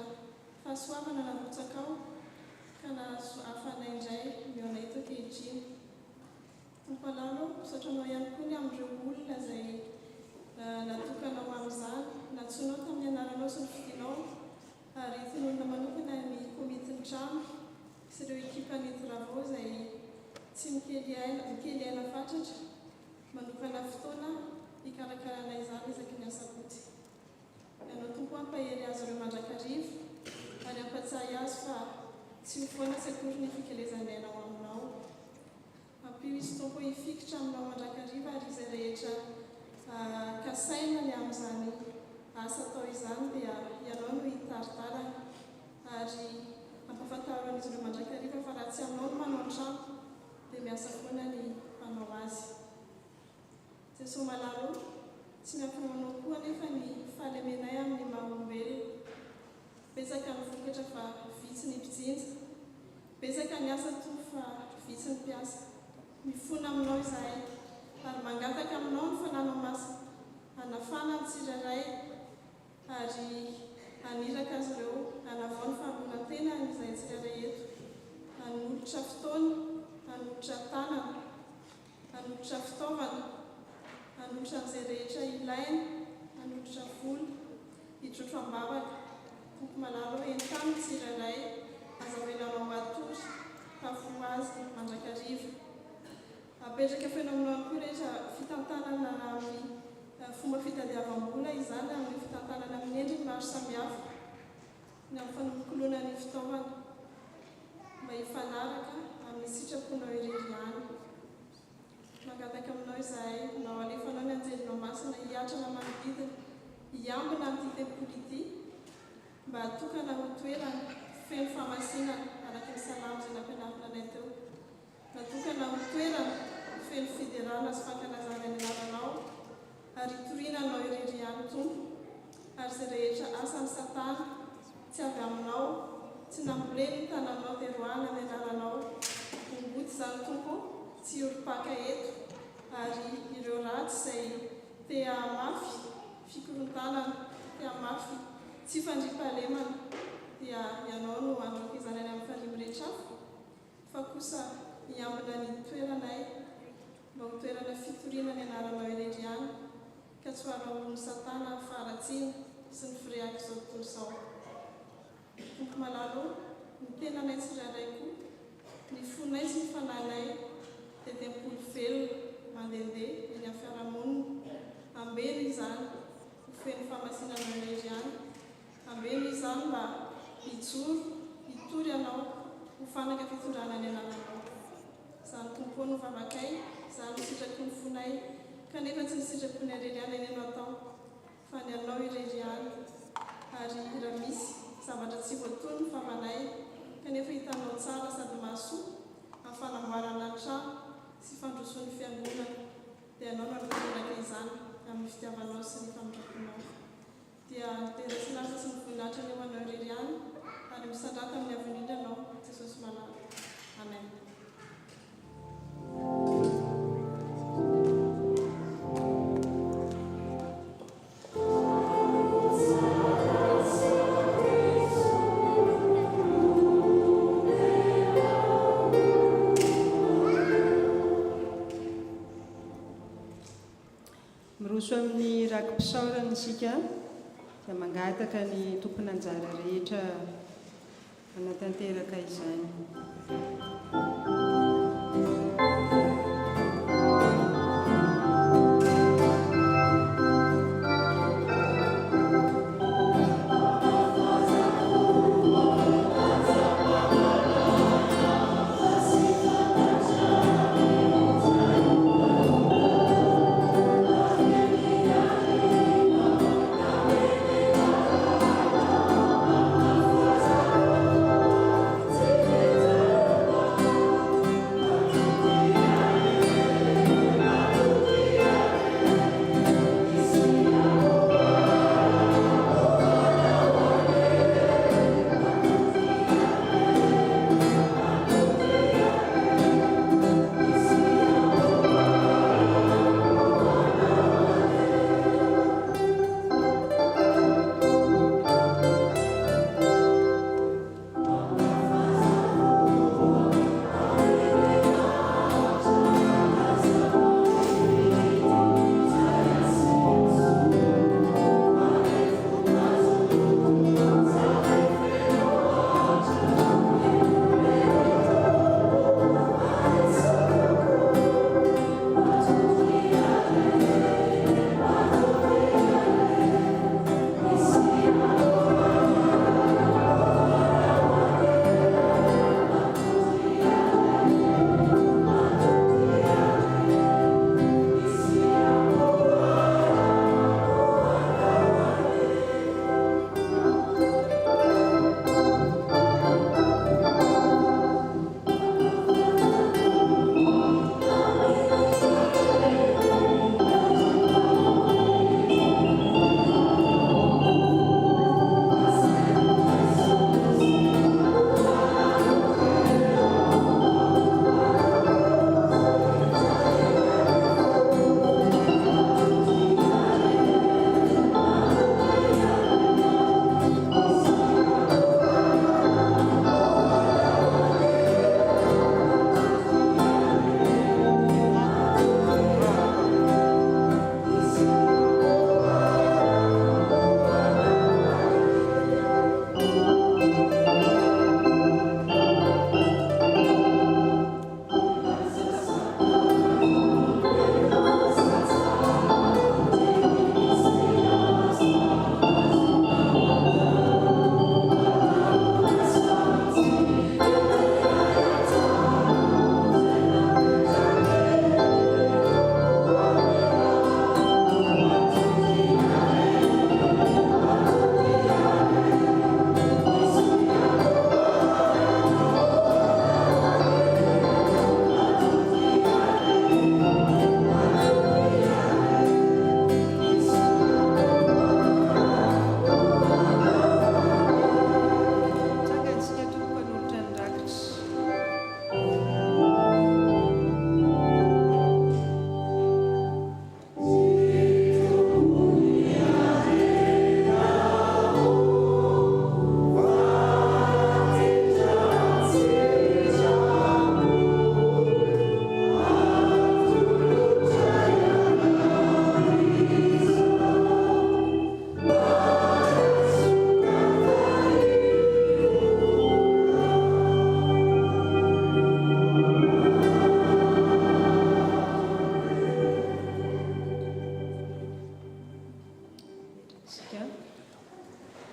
fahasoavana narotsakao ka afanay indray mionay eto ankehitriny. Tompalalo, sotranao ihany koa ny amin'ireo olona izay natokanao amin'izany natsoinao tamin'ny anaranao sy ny fidinao ary tinolona manokana ny komitin'ny trano sy ireo ekipan'ny travaux izay tsy mikely aina fatratra manokana fotoana hikarakarana izany isaky ny asabotsy. Ianao tompo ampahery azy ireo mandrakariva ary ampatsay azy fa tsy ho foana sy akory ny fikelezanainao aminao. Ampio izy tompo hifikitra aminao mandrakariva ary izay rehetra kasaina ny amin'izany asa atao izany dia ianao no hitaritarana ary ampafantaro an'izy ireo mandrakariva fa raha tsy aminao no manao trano dia miasa foana ny mpanao azy. Jesosy malalo, tsy miampimanao koa anefa ny fahalemenay amin'ny maha-olombelona. Betsaka ny vokatra fa vitsy ny mpijinja, betsaka ny asa toa fa vitsy ny mpiasa. Mifona aminao izahay ary mangataka aminao ny fananao masina, hanafana ny tsirairay ary haniraka azy ireo hanavao ny fahabolon-tena izay tsirairay eto, hanolotra fotoana, hanolotra tanana, hanolotra fitaovana, hanolotra an'izay rehetra ilaina, hanolotra vola, hitrotro ambavaka. Tompo malalo entany tsirairay azavenanao matory hafu azy mandrakariva. Apetraka fenomenao koa rehetra fitantanana amin'ny fomba fitadiavam-bola izany amin'ny fitantanana maro samihafa ny amin'ny fanolokoloana ny fitaovana mba hifanaraka amin'ny sitraponao irery any. Mangataka aminao izahay nao alefanao ny anjelinao masina hiatrana manodidina hiambina amin'ity tempoly ity mba hatokana ho toerana feno famasinana araka ny salamo izay nampianarina anay teo. Natokana ho toerana feno fiderana sy fankalazana ny anaranao ary hitorinanao irery ihany tompo ary izay rehetra asan'ny Satana tsy avy aminao tsy namboleny ny tananao teroana ny anaranao omboty izany tompo tsy orom-paka eto ary ireo ratsy izay te hamafy fikorontanana te hamafy tsy fandriampahalemana dia ianao no androakizana any amin'ny farimy rehetra fa kosa hiambina ny toeranay mba ho toerana fitoriana ny anaranao irery ihany ka tsy hoarahon'ny Satana faharatsiana sy ny fireaka izao tontolo izao. Tompo malalo ny tenanay tsirairay koa ny fonay sy ny fananay dia tempoly velona mandehandeha eny amin'ny fiarahamonina ambelo izany ho feno famasinana irery ihany, ambelo izany mba hijoro hitory ianao ho fanaka fitondrana ny anaranao. Izany tompo no vavakay, izany no sitraky ny fonay kanefa tsy ny sitraky ny irery ihany eneno atao fa ny anao irery ihany. Ary raha misy zavatra tsy voatony ny famanay kanefa hitanao tsara sady mahasoa amin'ny fanamboarana ny trano sy fandrosoan'ny fiangonana dia ianao no ampitondraka izany amin'ny fitiavanao sy ny famindraponao. Dia nitera sy lasa sy ny voninahitra ny eo anao irery ihany ary misandrata amin'ny avindrindra anao Jesosy malala. Amen. Miroso amin'ny rakim-pisaorana isika dia mangataka ny tompony anjara rehetra anatanteraka izany. Thank you.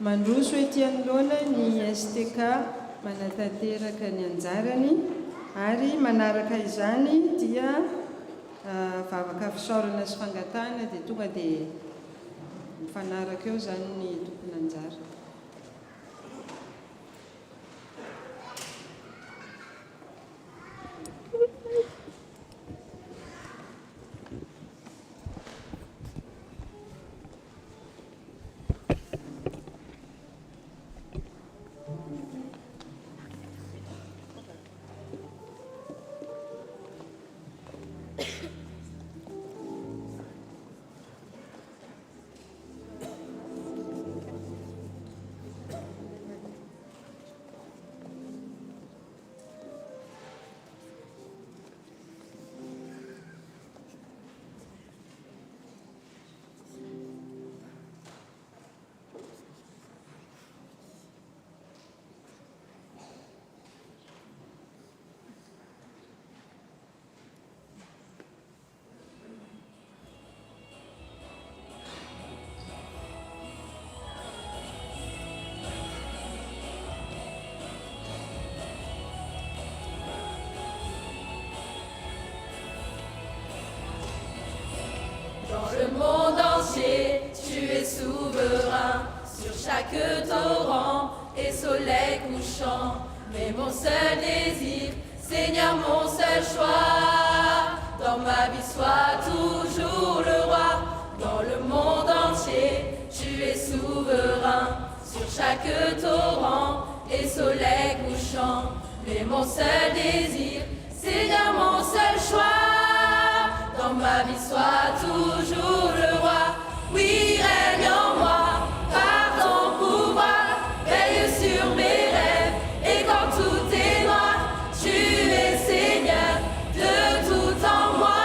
Mandroso ety anoloana ny STK manatanteraka ny anjarany ary manaraka izany dia vavaka fisaorana sy fangatahana dia tonga dia mifanaraka eo zany ny tompony anjara. Dans le monde entier, tu es souverain, sur chaque torrent et soleil couchant. Mais mon seul désir, Seigneur, mon seul choix, dans ma vie sois toujours le roi. Dans le monde entier, tu es souverain, sur chaque torrent et soleil couchant. Mais mon seul désir, Seigneur, mon seul choix, dans ma vie sois toujours le roi. Oui, règne en moi, par ton pouvoir, veille sur mes rêves, et quand tout est noir, tu es Seigneur de tout en moi.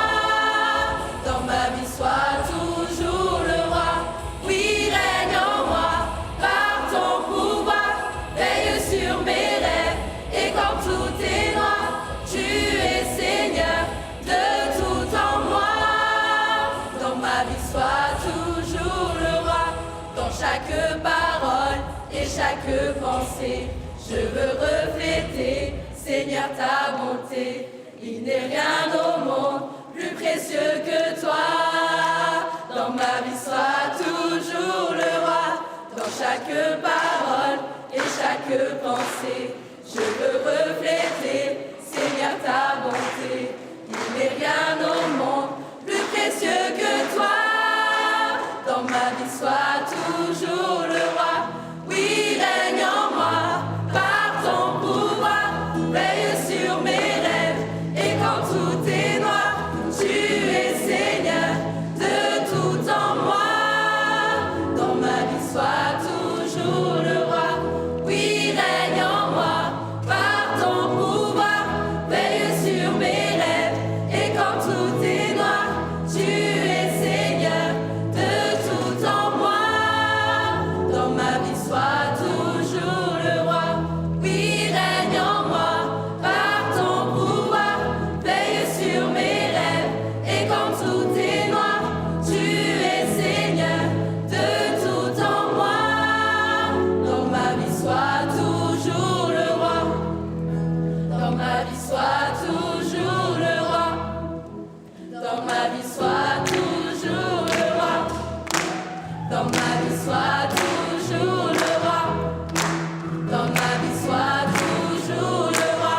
Dans ma vie sois toujours le roi. Oui, règne en moi, par ton pouvoir, veille sur mes rêves, et quand tout est noir, tu es Seigneur de tout en moi. Dans ma vie sois toujours le roi. Dans chaque parole et chaque pensée, je veux refléter, Seigneur, ta bonté. Il n'est rien au monde plus précieux que toi. Dans ma vie sois toujours le roi. Dans chaque parole et chaque pensée, je veux refléter, Seigneur, ta bonté. Il n'est rien au monde plus précieux que toi. Dans ma vie sois toujours le roi. Oui, règne en moi, par ton pouvoir, veille sur mes rêves, et quand tout est noir, tu es Seigneur de tout en moi. Dans ma vie sois toujours le roi. Oui, règne en moi, par ton pouvoir, veille sur mes rêves, et quand tout est noir, tu es Seigneur de tout en moi. Dans ma vie sois toujours le roi. Oui, règne en moi, par ton pouvoir, veille sur mes rêves, et quand tout est noir, tu es Seigneur de tout en moi. Dans ma vie sois toujours le roi. Dans ma vie sois toujours le roi. Dans ma vie sois toujours le roi. Dans ma vie sois toujours le roi. Dans ma vie sois toujours le roi.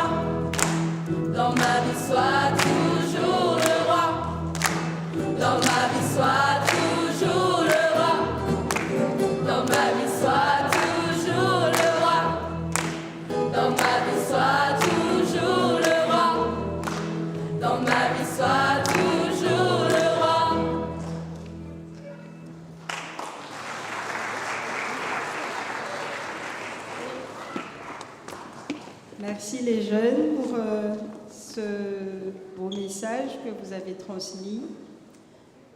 Dans ma vie sois toujours le roi. Dans ma vie sois toujours le roi. Dans ma vie sois toujours le roi. Dans ma vie sois toujours le roi. Dans ma vie sois toujours le roi. Merci les jeunes pour ce beau message que vous avez transmis.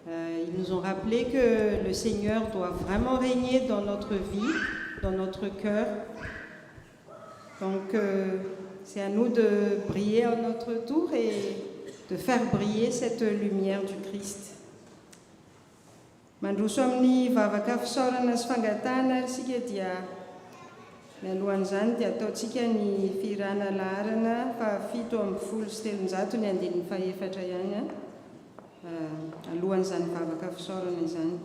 Ils nous ont rappelé que le Seigneur doit vraiment régner dans notre vie, dans notre cœur. Donc c'est à nous de briller à notre tour et de faire briller cette lumière du Christ. mandroso amin'ny vavaka fisaorana sy fangatana isika dia mialohan'izany dia ataontsika ny firana laharana fa 7 ny andininy faefatra ihany alohan'izany vavaka fisaorana izany.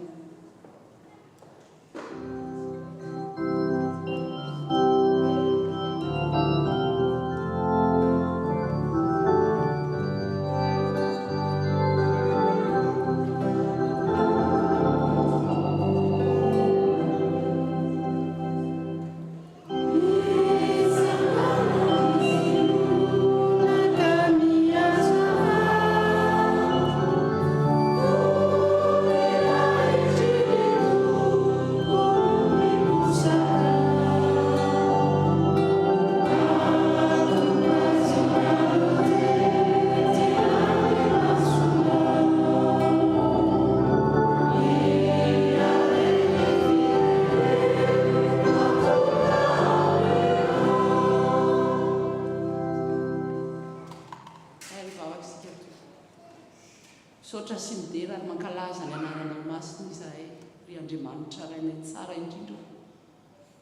Sotra sy midera ary mankalaza ny anarana masina izahay ry Andriamanitra rainay tsara indrindra.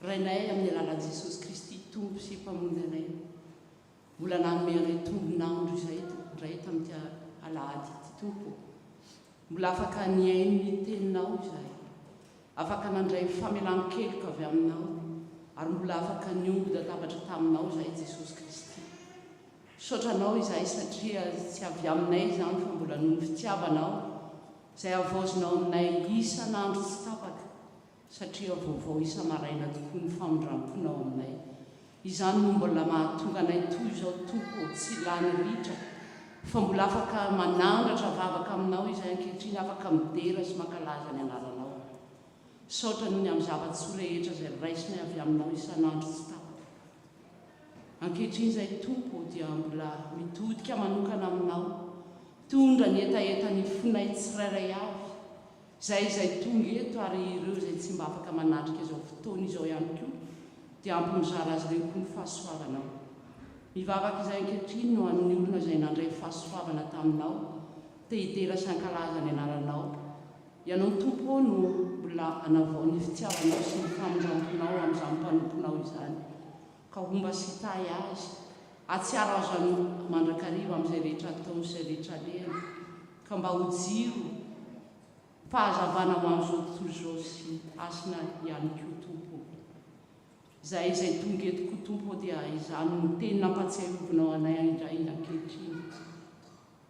Rainay amin'ny alalan'i Jesosy Kristy tombo sy mpamonjy anay. Mbola nanome anay tombonandro izay ray tamin'ity alahady ity tompo. Mbola afaka niaino ny teninao izahay. Afaka nandray famelan-keloka avy aminao ary mbola afaka niomby databatra taminao izahay Jesosy Kristy. Sotranao izahay satria tsy avy aminay izany fa mbola noho ny fitiavanao izay avozinao aminay isan'andro tsy tapaka satria vaovao isa-maraina tokoa ny famondram-ponao aminay. Izany no mbola mahatonga anay toy izao tompo tsy lany ritra fa mbola afaka manandratra vavaka aminao izahay ankehitriny afaka midera sy mankalaza ny anaranao. Saotra ny amin'ny zava-tsoa rehetra izay raisinay avy aminao isan'andro tsy tapaka. Ankehitriny izay tompo dia mbola mitodika manokana aminao, tondra ny etaeta ny fonay tsirairay avy izay tonga eto ary ireo izay tsy mba afaka manatrika izao fotoana izao ihany koa dia ampimizara azy ireo koa ny fahasoavanao. Mivavaka izay ankehitriny no an'ny olona izay nandray fahasoavana taminao te hidera sy hankalaza ny anaranao. Ianao tompo no mbola anavao ny fitiavanao sy ny famondram-ponao amin'izany mpanomponao izany. Ka homba sy tay azy atsiaro azy mandrakariva amin'izay rehetra ataony izay rehetra lehany ka mba ho jiro fahazavana ho amin'izao tontolo izao sy asina ihany koa tompo. Izay tonga eto koa tompo dia izany no teny nampatsiarovonao anay indray ankehitriny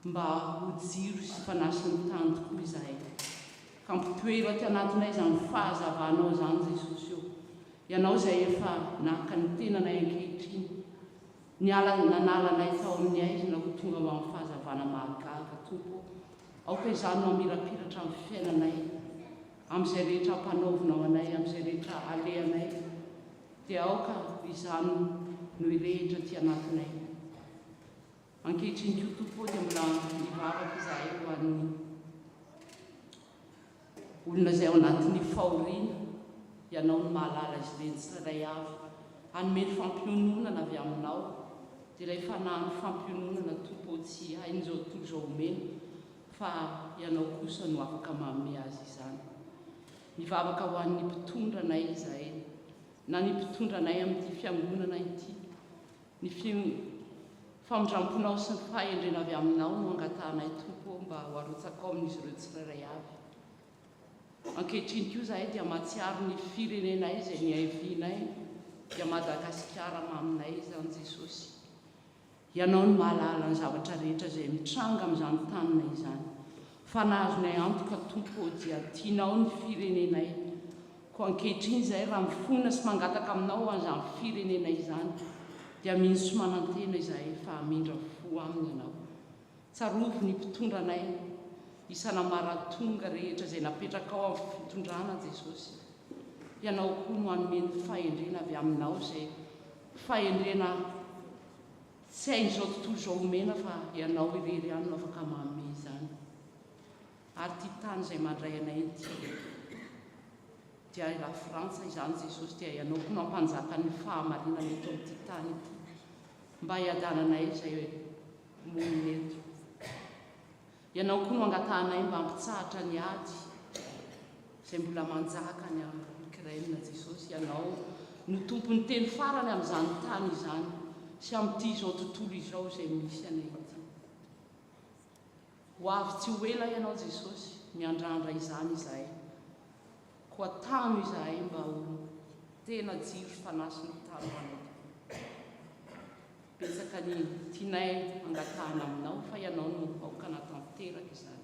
mba ho jiro sy fanasy ny tany tokoa izahay. Ka mpitoera ty anatinay izany fahazavanao izany Jesosy io. Ianao izay efa naka ny tenanay ankehitriny, nanalanay tao amin'ny aizina ho tonga mba amin'ny fahazavana mahagaga tompo. Aoka izany no amirapiratra amin'ny fiainanay, amin'izay rehetra ampanaovinao anay, amin'izay rehetra alehanay, dia aoka izany no irehitra ty anatinay. Ankehitriny koa tompo dia mbola mivavaka izahay ho an'ny olona izay ao anatin'ny fahoriana. Ianao no mahalala izy ireny tsirairay avy, hanome ny fampiononana avy aminao, dia ilay fanahy fampiononana tompo tsy hain'izao tontolo izao omena fa ianao kosa no afaka manome azy izany. Mivavaka ho an'ny mpitondranay izahay, na ny mpitondranay amin'ity fiangonana ity, ny famondram-ponao sy ny fahendrena avy aminao no angatahanay tompo mba ho arotsakao amin'izy ireo tsirairay avy. Ankehitriny koa izahay dia mahatsiaro ny firenenay izay niavianay dia Madagasikara maminay izany Jesosy. Ianao no mahalala ny zavatra rehetra izay mitranga amin'izany taninay izany. Fa nahazonay antoka tompo dia tianao ny firenenay. Ko ankehitriny izahay raha mifona sy mangataka aminao an'izany firenenay izany dia mino sy manantena izahay fa hamindra fo aminy ianao. Tsarovo ny mpitondranay isana maratonga rehetra izay napetraka ao amin'ny fitondrana Jesosy. Ianao koa no hanome ny fahendrena avy aminao izay fahendrena tsy hain'izao tontolo izao omena fa ianao irery ihany no afaka manome izany. Ary ty tany izay mandray anay ity dia la Frantsa izany Jesosy dia ianao koa no ampanjaka ny fahamarinana eto amin'ity tany ity mba hiadananay izay monina eto. Ianao koa no angatahanay mba hampitsahatra ny ady izay mbola manjaka ny Ukraine Jesosy, ianao no tompony teny farany amin'izany tany izany sy amin'ity izao tontolo izao izay misy anay ity. Ho avy tsy ho ela ianao Jesosy, miandrandra izany izahay, koa tano izahay mba ho tena jiro fanasiny tano anay. Betsaka ny tianay mangatahana aminao fa ianao no aokana tanteraka izany,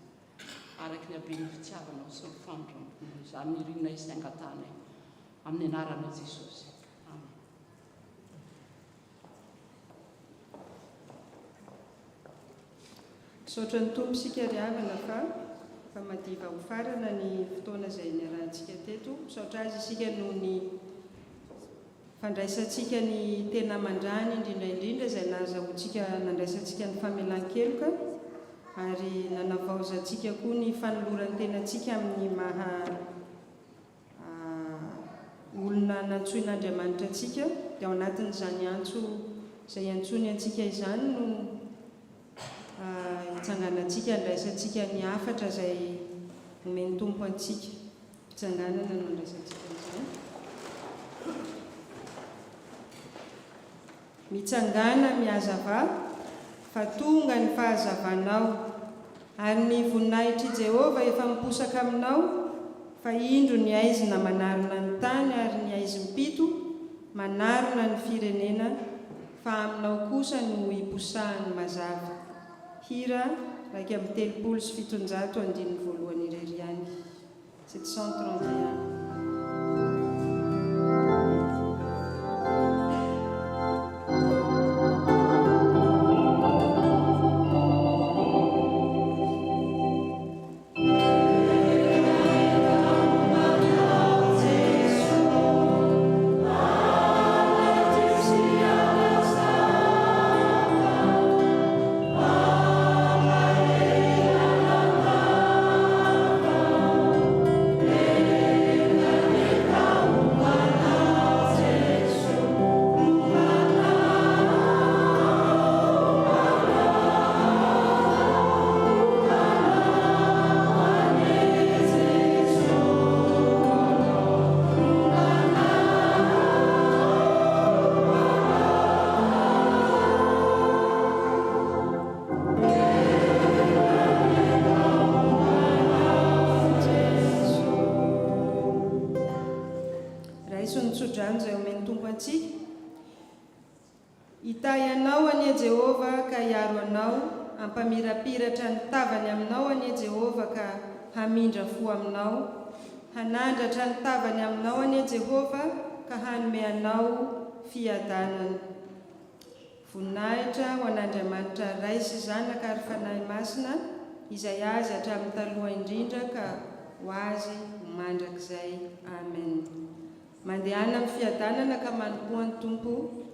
araky ny habeny fitiavanao sy ny famindrampoana izany nirinay sy angatahanay amin'ny anaranao Jesosy. Amen. Misaotra ny tompo sika riavana fa madiva ho farana ny fotoana izay niarahantsika teto. Misaotra azy isika noho ny fandraisantsika ny tena mandrany indrindra izay nazahoantsika nandraisantsika ny famelan-keloka ary nanavaozantsika koa ny fanoloran'ny tenantsika amin'ny maha olona nantsoin'Andriamanitra antsika, dia ao anatin'izany antso izay antsony antsika izany no hitsanganantsika andraisantsika ny hafatra izay omeny tompo antsika. Hitsanganana no andraisantsika izany. Mitsangana miazava fa tonga ny fahazavanao ary ny voninahitry Jehova efa miposaka aminao, fa indro ny aizina manarona ny tany ary ny aizimpito manarona ny firenena, fa aminao kosa no iposahany mazava. Hira 1:730 irery ihany. 731. Itayanao anie Jehova ka hiaro anao, ampamirapiratra ny tavany aminao anie Jehova ka hamindra fo aminao, hanandratra ny tavany aminao anie Jehova ka hanome anao fiadanana. Voninahitra ho an'Andriamanitra ray sy zanaka ary fanahy masina, izay azy hatramin'ny taloha indrindra ka ho azy mandrakizay. Amen. Mandehana amin'ny fiadanana ka manompoan'ny Tompo.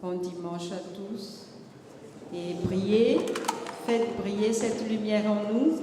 Bon dimanche à tous et priez, faites briller cette lumière en nous.